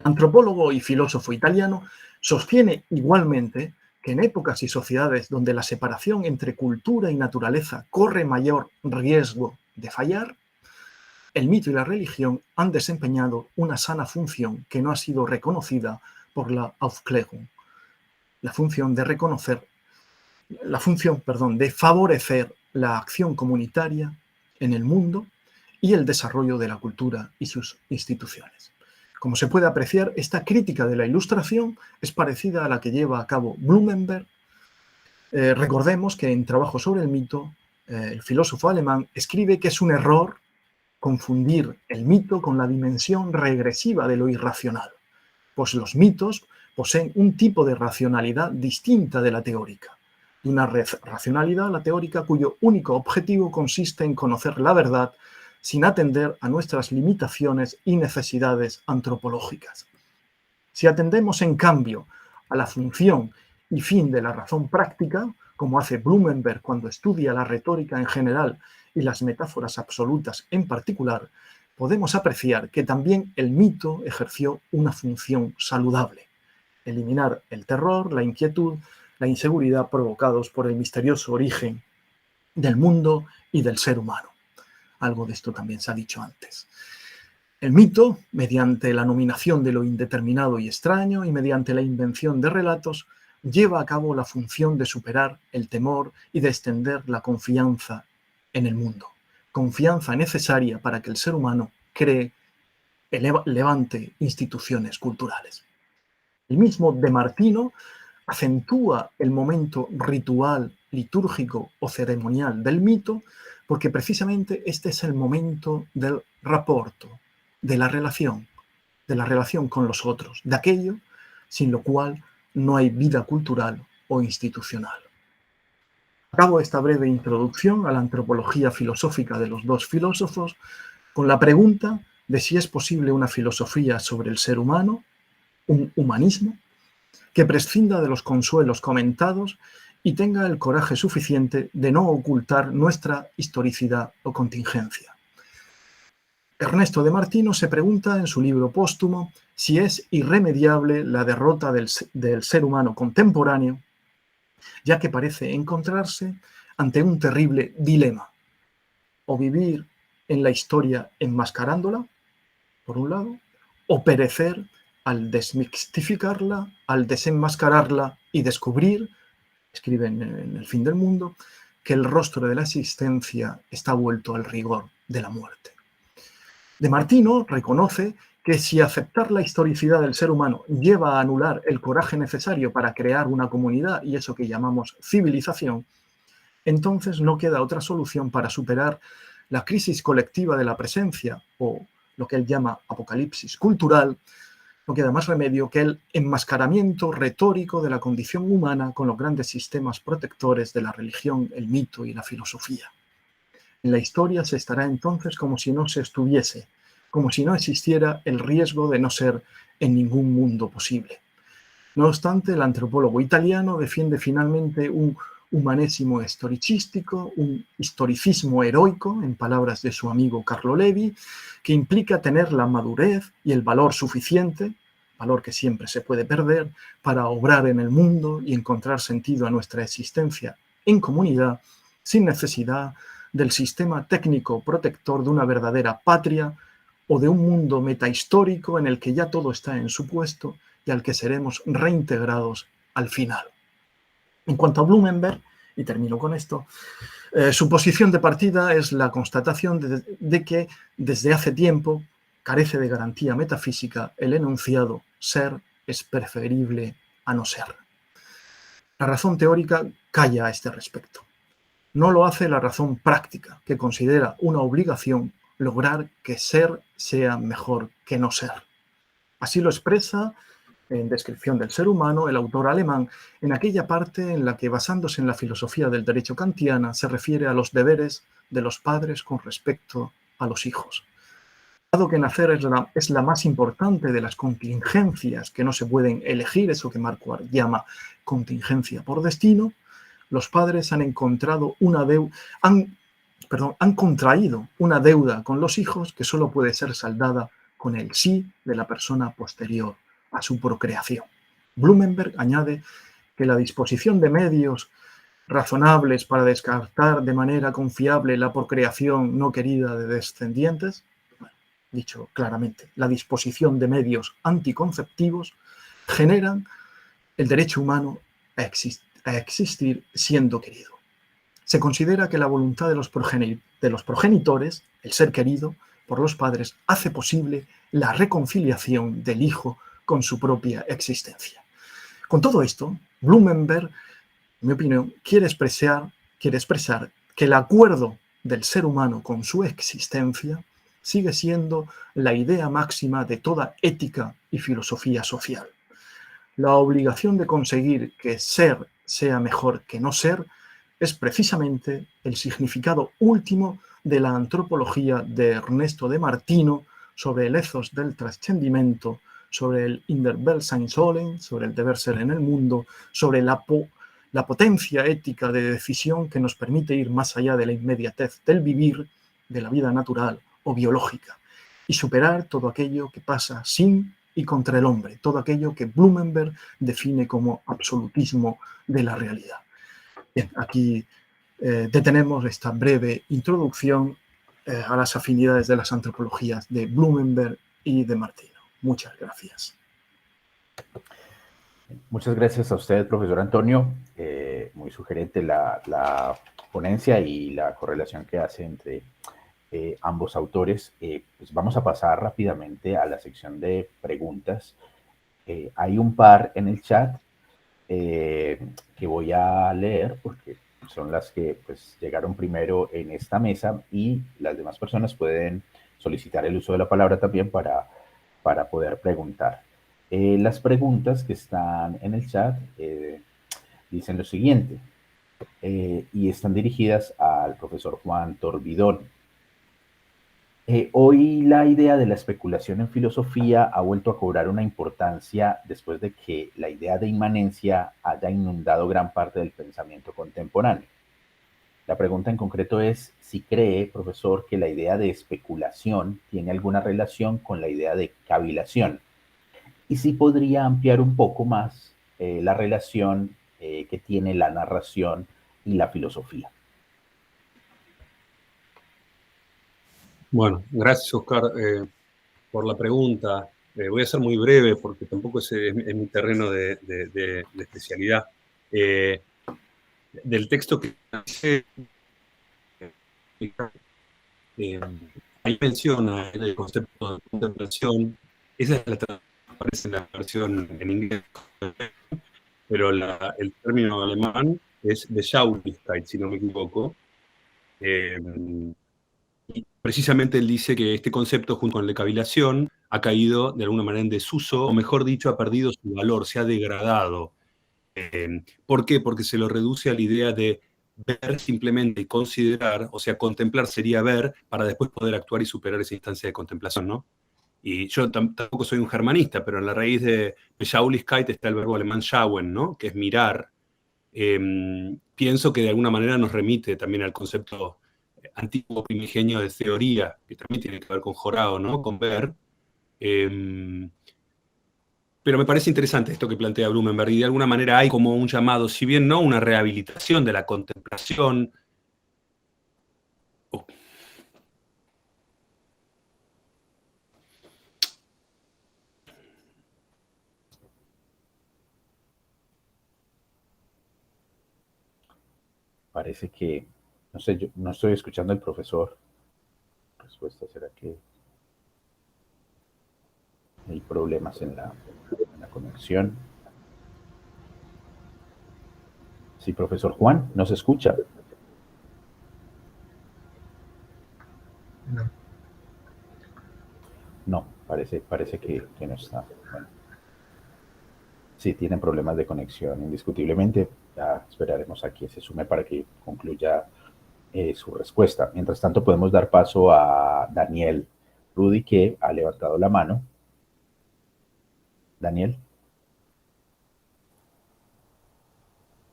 Antropólogo y filósofo italiano, sostiene igualmente que en épocas y sociedades donde la separación entre cultura y naturaleza corre mayor riesgo de fallar, el mito y la religión han desempeñado una sana función que no ha sido reconocida por la Aufklärung, la función de favorecer la acción comunitaria en el mundo y el desarrollo de la cultura y sus instituciones. Como se puede apreciar, esta crítica de la Ilustración es parecida a la que lleva a cabo Blumenberg. Recordemos que en Trabajo sobre el mito, el filósofo alemán escribe que es un error confundir el mito con la dimensión regresiva de lo irracional, pues los mitos poseen un tipo de racionalidad distinta de la teórica, de una racionalidad, la teórica, cuyo único objetivo consiste en conocer la verdad sin atender a nuestras limitaciones y necesidades antropológicas. Si atendemos, en cambio, a la función y fin de la razón práctica, como hace Blumenberg cuando estudia la retórica en general y las metáforas absolutas en particular, podemos apreciar que también el mito ejerció una función saludable: eliminar el terror, la inquietud, la inseguridad provocados por el misterioso origen del mundo y del ser humano. Algo de esto también se ha dicho antes. El mito, mediante la nominación de lo indeterminado y extraño y mediante la invención de relatos, lleva a cabo la función de superar el temor y de extender la confianza en el mundo. Confianza necesaria para que el ser humano cree, levante instituciones culturales. El mismo De Martino acentúa el momento ritual, litúrgico o ceremonial del mito, porque precisamente este es el momento del rapporto, de la relación con los otros, de aquello sin lo cual no hay vida cultural o institucional. Acabo esta breve introducción a la antropología filosófica de los dos filósofos con la pregunta de si es posible una filosofía sobre el ser humano, un humanismo, que prescinda de los consuelos comentados y tenga el coraje suficiente de no ocultar nuestra historicidad o contingencia. Ernesto de Martino se pregunta en su libro póstumo si es irremediable la derrota del ser humano contemporáneo, ya que parece encontrarse ante un terrible dilema: o vivir en la historia enmascarándola, por un lado, o perecer al desmitificarla, al desenmascararla y descubrir, escriben en El fin del mundo, que el rostro de la existencia está vuelto al rigor de la muerte. De Martino reconoce que si aceptar la historicidad del ser humano lleva a anular el coraje necesario para crear una comunidad y eso que llamamos civilización, entonces no queda otra solución para superar la crisis colectiva de la presencia o lo que él llama apocalipsis cultural. No queda más remedio que el enmascaramiento retórico de la condición humana con los grandes sistemas protectores de la religión, el mito y la filosofía. En la historia se estará entonces como si no se estuviese, como si no existiera el riesgo de no ser en ningún mundo posible. No obstante, el antropólogo italiano defiende finalmente un humanesimo historicístico, un historicismo heroico, en palabras de su amigo Carlo Levi, que implica tener la madurez y el valor suficiente, valor que siempre se puede perder, para obrar en el mundo y encontrar sentido a nuestra existencia en comunidad, sin necesidad del sistema técnico protector de una verdadera patria o de un mundo metahistórico en el que ya todo está en su puesto y al que seremos reintegrados al final. En cuanto a Blumenberg, y termino con esto, su posición de partida es la constatación de que desde hace tiempo carece de garantía metafísica el enunciado ser es preferible a no ser. La razón teórica calla a este respecto. No lo hace la razón práctica, que considera una obligación lograr que ser sea mejor que no ser. Así lo expresa en Descripción del ser humano el autor alemán en aquella parte en la que, basándose en la filosofía del derecho kantiana, se refiere a los deberes de los padres con respecto a los hijos. Dado que nacer es la más importante de las contingencias que no se pueden elegir, eso que Marquardt llama contingencia por destino, los padres han contraído una deuda con los hijos que solo puede ser saldada con el sí de la persona posterior a su procreación. Blumenberg añade que la disposición de medios razonables para descartar de manera confiable la procreación no querida de descendientes, dicho claramente, la disposición de medios anticonceptivos, generan el derecho humano a existir siendo querido. Se considera que la voluntad de los progenitores, el ser querido por los padres, hace posible la reconciliación del hijo con su propia existencia. Con todo esto, Blumenberg, en mi opinión, quiere expresar que el acuerdo del ser humano con su existencia sigue siendo la idea máxima de toda ética y filosofía social. La obligación de conseguir que ser sea mejor que no ser es precisamente el significado último de la antropología de Ernesto de Martino sobre el ethos del trascendimento, sobre el in der Welt sein sollen, sobre el deber ser en el mundo, sobre la potencia ética de decisión que nos permite ir más allá de la inmediatez del vivir, de la vida natural o biológica, y superar todo aquello que pasa sin y contra el hombre, todo aquello que Blumenberg define como absolutismo de la realidad. Bien, aquí detenemos esta breve introducción a las afinidades de las antropologías de Blumenberg y de Martino. Muchas gracias. Muchas gracias a usted, profesor Antonio. Muy sugerente la ponencia y la correlación que hace entre ambos autores. Pues vamos a pasar rápidamente a la sección de preguntas. Hay un par en el chat que voy a leer porque son las que pues, llegaron primero en esta mesa y las demás personas pueden solicitar el uso de la palabra también para poder preguntar. Las preguntas que están en el chat dicen lo siguiente y están dirigidas al profesor Juan Torbidón. Hoy la idea de la especulación en filosofía ha vuelto a cobrar una importancia después de que la idea de inmanencia haya inundado gran parte del pensamiento contemporáneo. La pregunta en concreto es si cree, profesor, que la idea de especulación tiene alguna relación con la idea de cavilación y si podría ampliar un poco más la relación que tiene la narración y la filosofía. Bueno, gracias, Oscar, por la pregunta. Voy a ser muy breve porque tampoco es mi terreno de especialidad. Del texto que ahí menciona el concepto de contemplación. Esa es la traducción que aparece en la versión en inglés, pero el término alemán es Beschaulichkeit, si no me equivoco. Y precisamente él dice que este concepto, junto con la cavilación, ha caído de alguna manera en desuso, o mejor dicho, ha perdido su valor, se ha degradado. ¿Por qué? Porque se lo reduce a la idea de ver simplemente y considerar, o sea, contemplar sería ver para después poder actuar y superar esa instancia de contemplación, ¿no? Y yo tampoco soy un germanista, pero en la raíz de Beschaulichkeit está el verbo alemán schauen, ¿no? Que es mirar. Pienso que de alguna manera nos remite también al concepto antiguo primigenio de teoría, que también tiene que ver con Jorao, ¿no? Con ver. Pero me parece interesante esto que plantea Blumenberg, y de alguna manera hay como un llamado, si bien no una rehabilitación de la contemplación. Parece que, no sé, yo no estoy escuchando al profesor. Respuesta, ¿será que hay problemas en la conexión? Sí, profesor Juan, ¿nos escucha? No. No, parece que no está. Bueno, sí, tienen problemas de conexión, indiscutiblemente. Ya esperaremos a que se sume para que concluya su respuesta. Mientras tanto, podemos dar paso a Daniel Rudy, que ha levantado la mano. Daniel.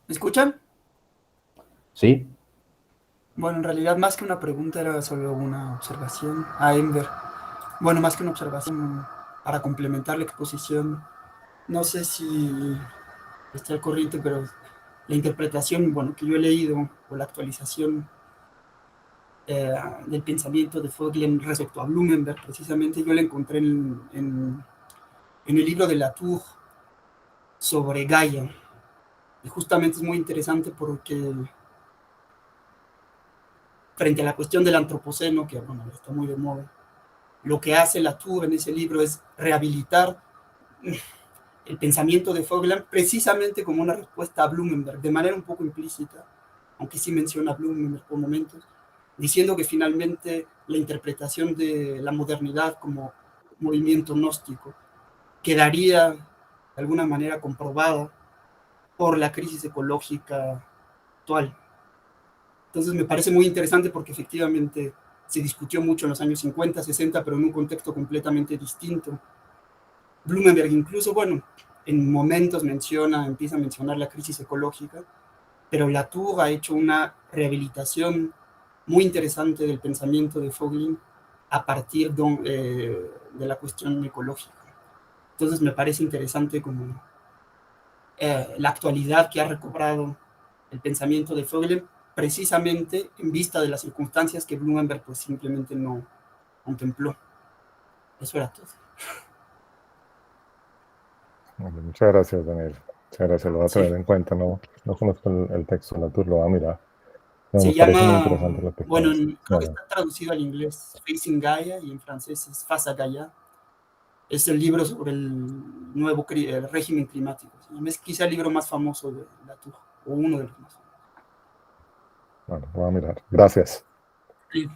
¿Me escuchan? Sí. Bueno, en realidad más que una pregunta era solo una observación a Enver. Bueno, más que una observación para complementar la exposición. No sé si está al corriente, pero la interpretación, bueno, que yo he leído o la actualización del pensamiento de Vogel respecto a Blumenberg, precisamente yo la encontré en el libro de Latour sobre Gaia. Y justamente es muy interesante porque frente a la cuestión del antropoceno, que bueno, está muy de moda, lo que hace Latour en ese libro es rehabilitar el pensamiento de Vogel precisamente como una respuesta a Blumenberg, de manera un poco implícita, aunque sí menciona a Blumenberg por momentos, diciendo que finalmente la interpretación de la modernidad como movimiento gnóstico quedaría de alguna manera comprobada por la crisis ecológica actual. Entonces me parece muy interesante porque efectivamente se discutió mucho en los años 50, 60, pero en un contexto completamente distinto. Blumenberg incluso, bueno, en momentos empieza a mencionar la crisis ecológica, pero Latour ha hecho una rehabilitación muy interesante del pensamiento de Vogel a partir de la cuestión ecológica. Entonces me parece interesante como la actualidad que ha recobrado el pensamiento de Vogel precisamente en vista de las circunstancias que Blumenberg pues simplemente no contempló. Eso era todo. Bueno, muchas gracias, Daniel. Muchas gracias, lo voy a tener en cuenta. No conozco el texto, lo voy a mirar. No, Se me parece muy llama, interesante lo que bueno, acabas. creo que está traducido al inglés Facing Gaia y en francés es Face à Gaia. Es el libro sobre el nuevo el régimen climático. Es quizá el libro más famoso de Latour, o uno de los más famosos. Bueno, lo voy a mirar. Gracias. Sí.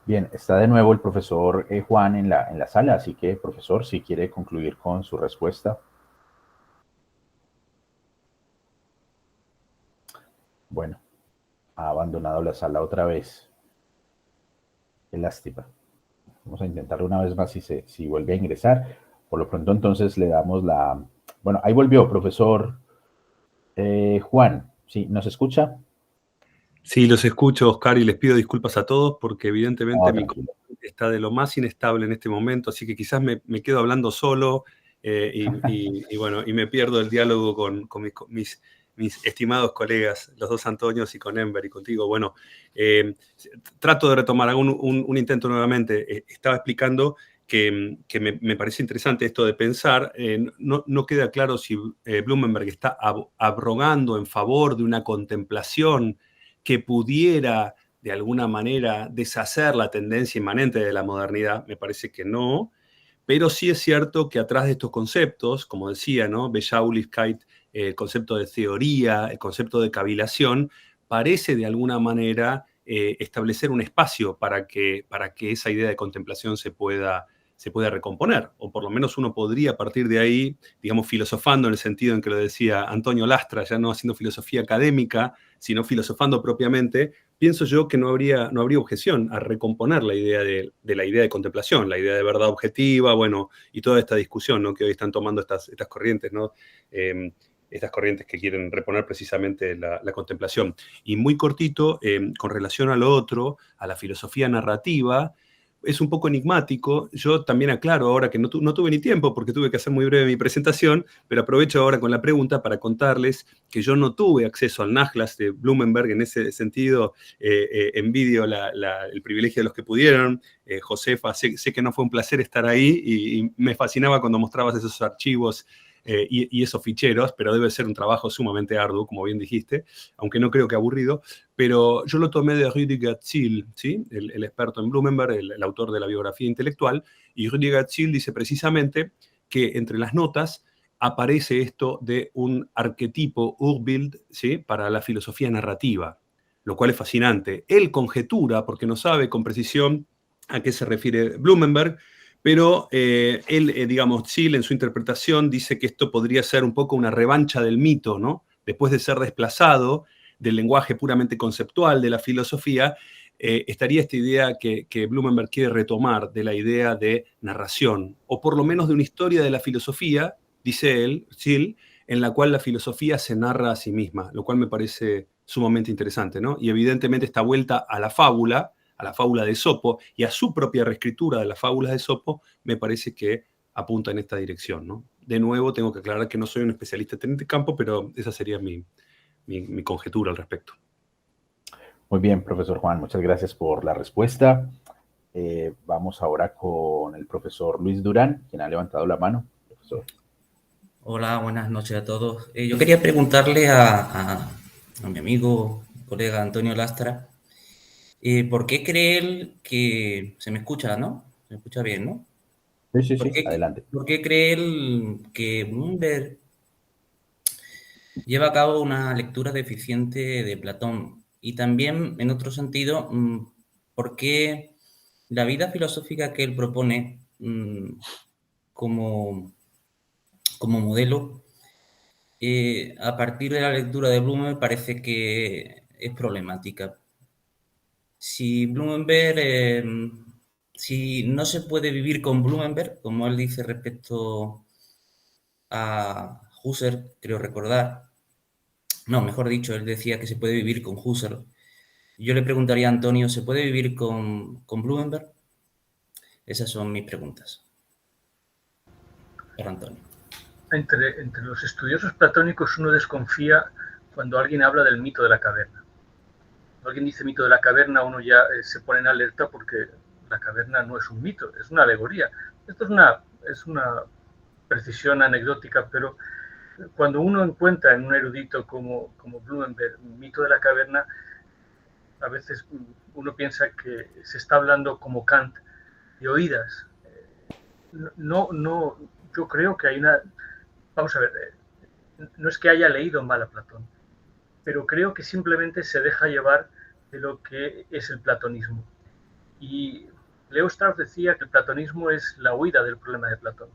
Bien, está de nuevo el profesor Juan en la sala, así que, profesor, si quiere concluir con su respuesta. Bueno, ha abandonado la sala otra vez. Qué lástima. Vamos a intentarlo una vez más si vuelve a ingresar. Por lo pronto, entonces, le damos la... Bueno, ahí volvió, profesor Juan. ¿Sí? ¿Nos escucha? Sí, los escucho, Oscar, y les pido disculpas a todos porque evidentemente mi Tranquilo. está de lo más inestable en este momento, así que quizás me quedo hablando solo y bueno, y me pierdo el diálogo con mis estimados colegas, los dos Antonios, y con Enver y contigo. Bueno, trato de retomar, hago un intento nuevamente. Estaba explicando que me parece interesante esto de pensar. No queda claro si Blumenberg está abrogando en favor de una contemplación que pudiera de alguna manera deshacer la tendencia inmanente de la modernidad, me parece que no, pero sí es cierto que atrás de estos conceptos, como decía, ¿no? Beschaulichkeit, el concepto de teoría, el concepto de cavilación, parece de alguna manera establecer un espacio para que esa idea de contemplación se pueda recomponer, o por lo menos uno podría partir de ahí, digamos, filosofando en el sentido en que lo decía Antonio Lastra, ya no haciendo filosofía académica, sino filosofando propiamente. Pienso yo que no habría objeción a recomponer la idea de la idea de contemplación, la idea de verdad objetiva, bueno, y toda esta discusión, ¿no?, que hoy están tomando estas corrientes, ¿no? Estas corrientes que quieren reponer precisamente la contemplación. Y muy cortito, con relación a lo otro, a la filosofía narrativa, es un poco enigmático. Yo también aclaro ahora que no tuve ni tiempo porque tuve que hacer muy breve mi presentación, pero aprovecho ahora con la pregunta para contarles que yo no tuve acceso al Nachlass de Blumenberg. En ese sentido, envidio el privilegio de los que pudieron. Josefa, sé que no fue un placer estar ahí y me fascinaba cuando mostrabas esos archivos y esos ficheros, pero debe ser un trabajo sumamente arduo, como bien dijiste, aunque no creo que aburrido. Pero yo lo tomé de Rüdiger Ziel, ¿sí? El experto en Blumenberg, el autor de la biografía intelectual, y Rüdiger Ziel dice precisamente que entre las notas aparece esto de un arquetipo Urbild, ¿sí?, para la filosofía narrativa, lo cual es fascinante. Él conjetura, porque no sabe con precisión a qué se refiere Blumenberg, pero digamos, Ziel en su interpretación dice que esto podría ser un poco una revancha del mito, ¿no? Después de ser desplazado del lenguaje puramente conceptual de la filosofía, estaría esta idea que Blumenberg quiere retomar de la idea de narración, o por lo menos de una historia de la filosofía, dice él, Ziel, en la cual la filosofía se narra a sí misma, lo cual me parece sumamente interesante, ¿no? Y evidentemente esta vuelta a la fábula de Esopo y a su propia reescritura de las fábulas de Esopo, me parece que apunta en esta dirección, ¿no? De nuevo, tengo que aclarar que no soy un especialista en este campo, pero esa sería mi conjetura al respecto. Muy bien, profesor Juan, muchas gracias por la respuesta. Vamos ahora con el profesor Luis Durán, quien ha levantado la mano. Profesor. Hola, buenas noches a todos. Yo quería preguntarle a mi amigo, colega Antonio Lastra, ¿por qué cree él que... Se me escucha, ¿no? Se me escucha bien, ¿no? Sí, adelante. ¿Por qué cree él que Blumenberg lleva a cabo una lectura deficiente de Platón? Y también, en otro sentido, ¿por qué la vida filosófica que él propone como modelo, a partir de la lectura de Blumenberg, parece que es problemática? Si Blumenberg, si no se puede vivir con Blumenberg, como él dice respecto a Husserl, creo recordar, no, mejor dicho, él decía que se puede vivir con Husserl. Yo le preguntaría a Antonio, ¿se puede vivir con Blumenberg? Esas son mis preguntas para Antonio. Entre los estudiosos platónicos uno desconfía cuando alguien habla del mito de la caverna. Cuando alguien dice mito de la caverna, uno ya se pone en alerta porque la caverna no es un mito, es una alegoría. Esto es una precisión anecdótica, pero cuando uno encuentra en un erudito como Blumenberg un mito de la caverna, a veces uno piensa que se está hablando como Kant de oídas. No, yo creo que hay una... Vamos a ver, no es que haya leído mal a Platón, pero creo que simplemente se deja llevar de lo que es el platonismo. Y Leo Strauss decía que el platonismo es la huida del problema de Platón.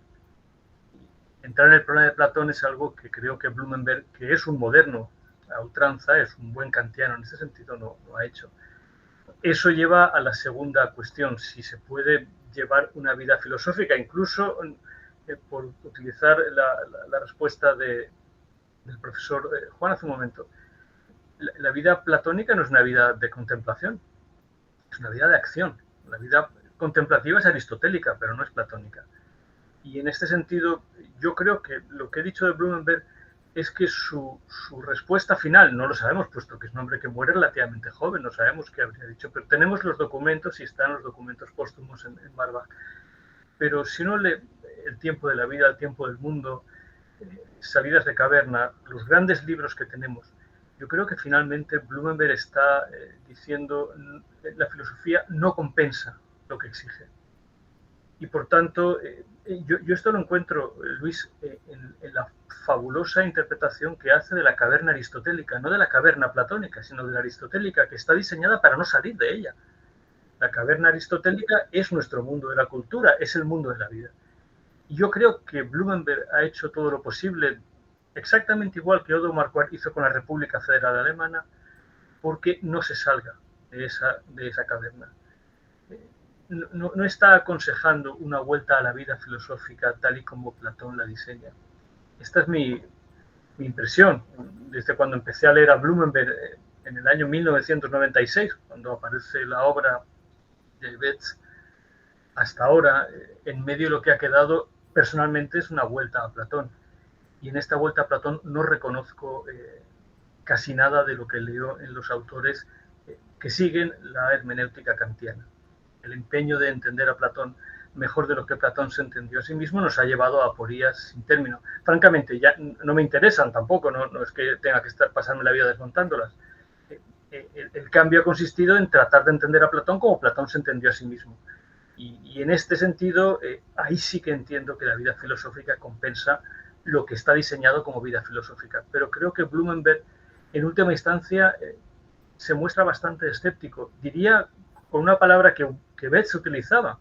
Entrar en el problema de Platón es algo que creo que Blumenberg, que es un moderno a ultranza, es un buen kantiano en ese sentido, no ha hecho. Eso lleva a la segunda cuestión, si se puede llevar una vida filosófica, incluso por utilizar la respuesta del profesor Juan hace un momento. La vida platónica no es una vida de contemplación, es una vida de acción. La vida contemplativa es aristotélica, pero no es platónica. Y en este sentido, yo creo que lo que he dicho de Blumenberg es que su respuesta final, no lo sabemos, puesto que es un hombre que muere relativamente joven, no sabemos qué habría dicho, pero tenemos los documentos y están los documentos póstumos en Marbach. Pero si uno lee El tiempo de la vida, El tiempo del mundo, Salidas de caverna, los grandes libros que tenemos, Yo creo que finalmente Blumenberg está diciendo la filosofía no compensa lo que exige. Y por tanto, yo esto lo encuentro, Luis, en la fabulosa interpretación que hace de la caverna aristotélica, no de la caverna platónica, sino de la aristotélica, que está diseñada para no salir de ella. La caverna aristotélica es nuestro mundo de la cultura, es el mundo de la vida. Y yo creo que Blumenberg ha hecho todo lo posible, exactamente igual que Odo Marquardt hizo con la República Federal Alemana, porque no se salga de esa caverna. No está aconsejando una vuelta a la vida filosófica tal y como Platón la diseña. Esta es mi impresión. Desde cuando empecé a leer a Blumenberg en el año 1996, cuando aparece la obra de Betz, hasta ahora, en medio de lo que ha quedado, personalmente es una vuelta a Platón. Y en esta vuelta a Platón no reconozco casi nada de lo que leo en los autores que siguen la hermenéutica kantiana. El empeño de entender a Platón mejor de lo que Platón se entendió a sí mismo nos ha llevado a aporías sin término. Francamente, ya no me interesan tampoco, no es que tenga que pasarme la vida desmontándolas. El cambio ha consistido en tratar de entender a Platón como Platón se entendió a sí mismo. Y en este sentido, ahí sí que entiendo que la vida filosófica compensa lo que está diseñado como vida filosófica. Pero creo que Blumenberg, en última instancia, se muestra bastante escéptico. Diría con una palabra que Betz utilizaba,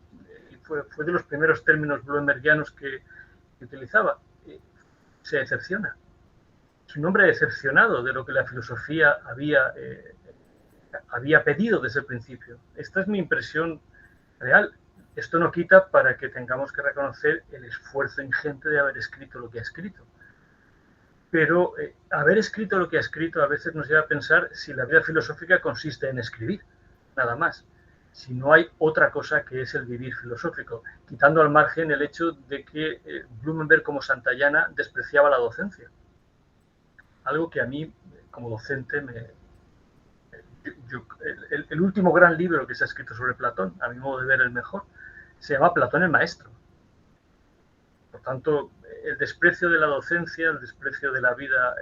y fue de los primeros términos blumenbergianos que utilizaba, se decepciona. Es un hombre decepcionado de lo que la filosofía había pedido desde el principio. Esta es mi impresión real. Esto no quita para que tengamos que reconocer el esfuerzo ingente de haber escrito lo que ha escrito. Pero haber escrito lo que ha escrito a veces nos lleva a pensar si la vida filosófica consiste en escribir, nada más. Si no hay otra cosa que es el vivir filosófico, quitando al margen el hecho de que Blumenberg como santayana despreciaba la docencia. Algo que a mí, como docente, el último gran libro que se ha escrito sobre Platón, a mi modo de ver el mejor, se llama Platón el Maestro. Por tanto, el desprecio de la docencia, el desprecio de la vida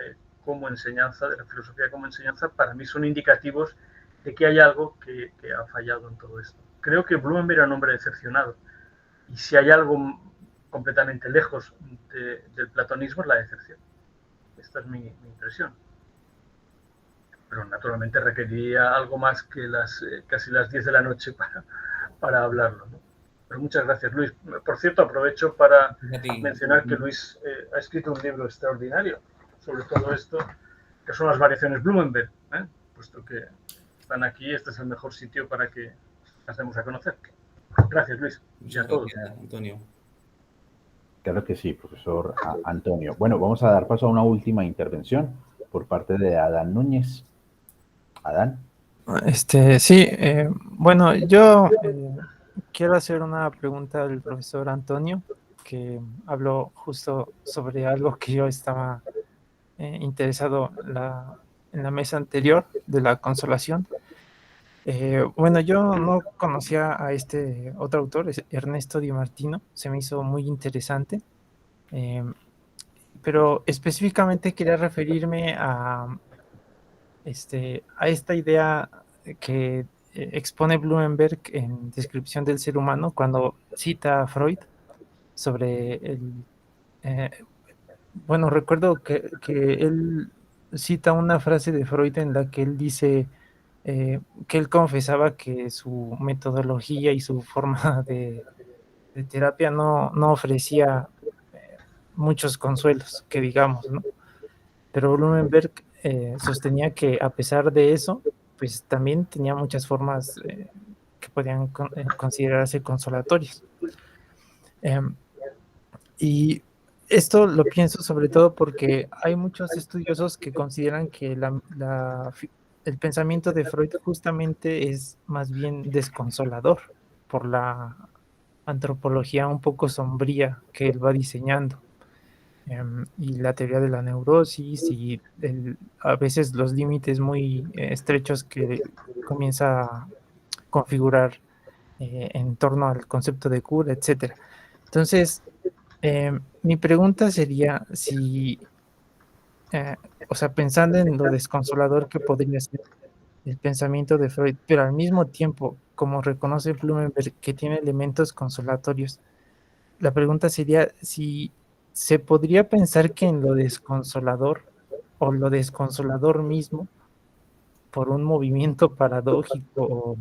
como enseñanza, de la filosofía como enseñanza, para mí son indicativos de que hay algo que ha fallado en todo esto. Creo que Blumenberg era un hombre decepcionado. Y si hay algo completamente lejos del platonismo es la decepción. Esta es mi impresión. Pero naturalmente requeriría algo más que casi las 10 de la noche para hablarlo, ¿no? Pero muchas gracias, Luis. Por cierto, aprovecho para mencionar que Luis ha escrito un libro extraordinario sobre todo esto, que son las variaciones Blumenberg, puesto que están aquí, este es el mejor sitio para que las demos a conocer. Gracias, Luis. Y a todos. Gracias, Antonio. Claro que sí, profesor Antonio. Bueno, vamos a dar paso a una última intervención por parte de Adán Núñez. Adán. Sí, bueno, yo quiero hacer una pregunta al profesor Antonio, que habló justo sobre algo que yo estaba interesado en la mesa anterior de la consolación. Bueno, yo no conocía a este otro autor, es Ernesto Di Martino, se me hizo muy interesante, pero específicamente quería referirme a esta idea que expone Blumenberg en Descripción del Ser Humano cuando cita a Freud sobre bueno, recuerdo que él cita una frase de Freud en la que él dice que él confesaba que su metodología y su forma de terapia no ofrecía muchos consuelos, que digamos, ¿no? Pero Blumenberg sostenía que a pesar de eso, pues también tenía muchas formas que podían considerarse consolatorias. Y esto lo pienso sobre todo porque hay muchos estudiosos que consideran que el pensamiento de Freud justamente es más bien desconsolador por la antropología un poco sombría que él va diseñando. Y la teoría de la neurosis y a veces los límites muy estrechos que comienza a configurar en torno al concepto de cura, etc. Entonces, mi pregunta sería si o sea, pensando en lo desconsolador que podría ser el pensamiento de Freud, pero al mismo tiempo, como reconoce Blumenberg, que tiene elementos consolatorios, la pregunta sería si se podría pensar que en lo desconsolador o lo desconsolador mismo, por un movimiento paradójico o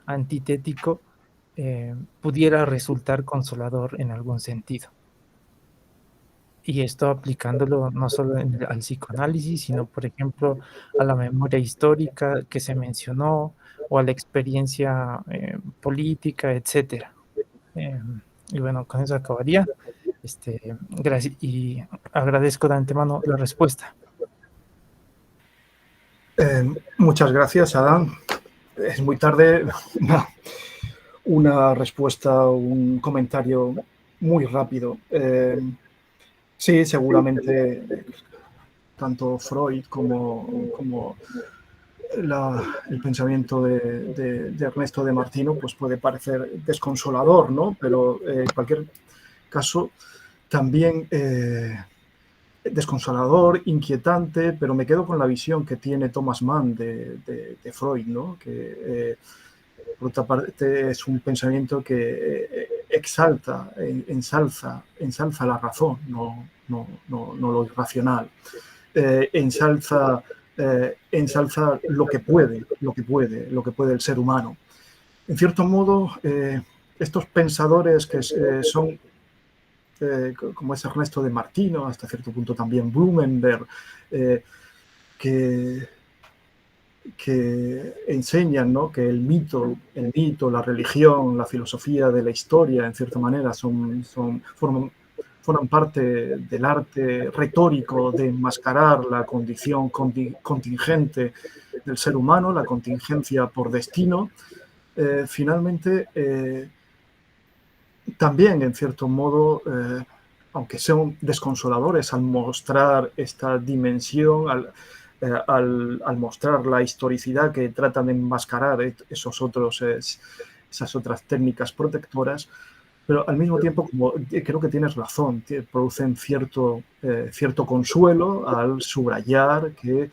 antitético, pudiera resultar consolador en algún sentido. Y esto aplicándolo no solo al psicoanálisis, sino, por ejemplo, a la memoria histórica que se mencionó, o a la experiencia política, etc. Y bueno, con eso acabaría. Gracias, y agradezco de antemano la respuesta. Muchas gracias, Adán. Es muy tarde. Una respuesta, un comentario muy rápido. Sí, seguramente tanto Freud como el pensamiento de Ernesto de Martino pues puede parecer desconsolador, ¿no? Pero en cualquier caso también desconsolador, inquietante, pero me quedo con la visión que tiene Thomas Mann de Freud, ¿no? Que por otra parte es un pensamiento que exalta, ensalza la razón, no lo irracional. Ensalza lo que puede el ser humano. En cierto modo, estos pensadores que son como es Ernesto de Martino, hasta cierto punto también Blumenberg, que enseñan, ¿no?, que el mito, la religión, la filosofía de la historia, en cierta manera, forman parte del arte retórico de enmascarar la condición contingente del ser humano, la contingencia por destino. Finalmente, también, en cierto modo, aunque sean desconsoladores al mostrar esta dimensión, al mostrar la historicidad que tratan de enmascarar esas otras técnicas protectoras, pero al mismo tiempo, como creo que tienes razón, producen cierto consuelo al subrayar que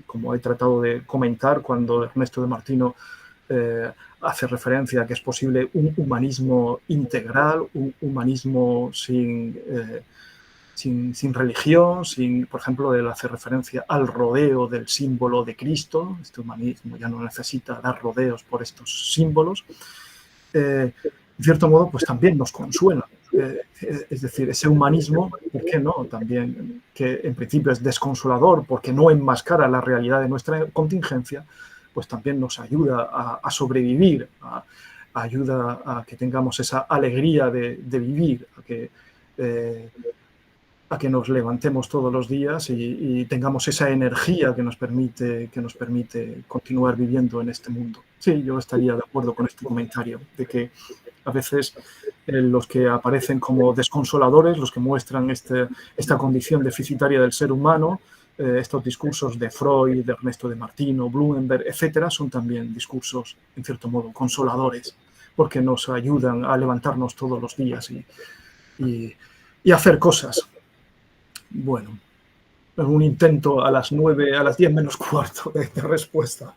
como he tratado de comentar cuando Ernesto de Martino hace referencia a que es posible un humanismo integral, un humanismo sin religión, por ejemplo, él hace referencia al rodeo del símbolo de Cristo. Este humanismo ya no necesita dar rodeos por estos símbolos. En cierto modo, pues también nos consuela. Es decir, ese humanismo, ¿por qué no? También, que en principio es desconsolador porque no enmascara la realidad de nuestra contingencia, pues también nos ayuda a sobrevivir, ayuda a que tengamos esa alegría de vivir, a que nos levantemos todos los días y tengamos esa energía que nos permite continuar viviendo en este mundo. Sí, yo estaría de acuerdo con este comentario, de que a veces los que aparecen como desconsoladores, los que muestran esta condición deficitaria del ser humano, estos discursos de Freud, de Ernesto de Martino, Blumenberg, etcétera, son también discursos, en cierto modo, consoladores, porque nos ayudan a levantarnos todos los días y hacer cosas. Bueno, un intento a las 10 menos cuarto de respuesta,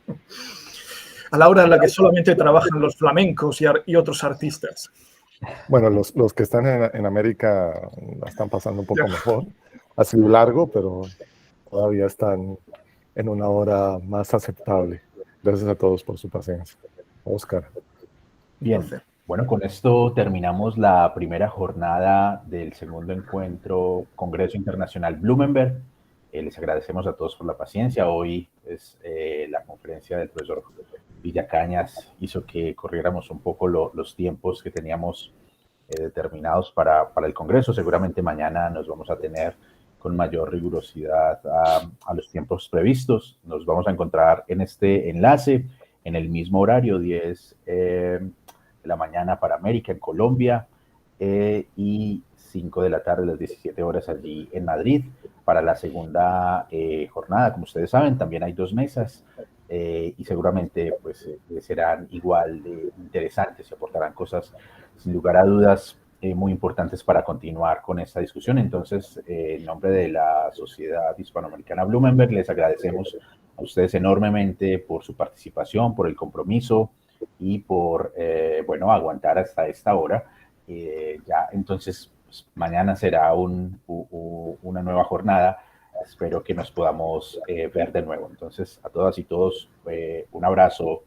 a la hora en la que solamente trabajan los flamencos y otros artistas. Bueno, los que están en América la están pasando un poco mejor. Ha sido largo, pero todavía están en una hora más aceptable. Gracias a todos por su paciencia. Oscar. Bien, bueno, con esto terminamos la primera jornada del segundo encuentro Congreso Internacional Blumenberg. Les agradecemos a todos por la paciencia. Hoy la conferencia del profesor Villacañas hizo que corriéramos un poco los tiempos que teníamos determinados para el Congreso. Seguramente mañana nos vamos a tener con mayor rigurosidad a los tiempos previstos. Nos vamos a encontrar en este enlace en el mismo horario, 10 de la mañana para América, en Colombia, y 5 de la tarde, las 17 horas allí en Madrid, para la segunda jornada. Como ustedes saben, también hay 2 mesas y seguramente pues, serán igual de interesantes y aportarán cosas, sin lugar a dudas, muy importantes para continuar con esta discusión. Entonces, en nombre de la Sociedad Hispanoamericana Bloomberg, les agradecemos a ustedes enormemente por su participación, por el compromiso y por, bueno, aguantar hasta esta hora. Ya, entonces, pues, mañana será una nueva jornada. Espero que nos podamos ver de nuevo. Entonces, a todas y todos, un abrazo.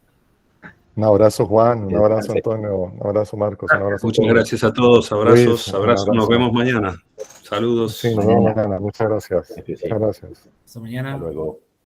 Un abrazo, Juan, un abrazo, Antonio, un abrazo, Marcos, un abrazo. Muchas gracias a todos, abrazos, Luis, abrazos, nos vemos mañana. Saludos. Sí, nos vemos mañana, muchas gracias. Sí. Muchas gracias. Hasta mañana. Hasta luego.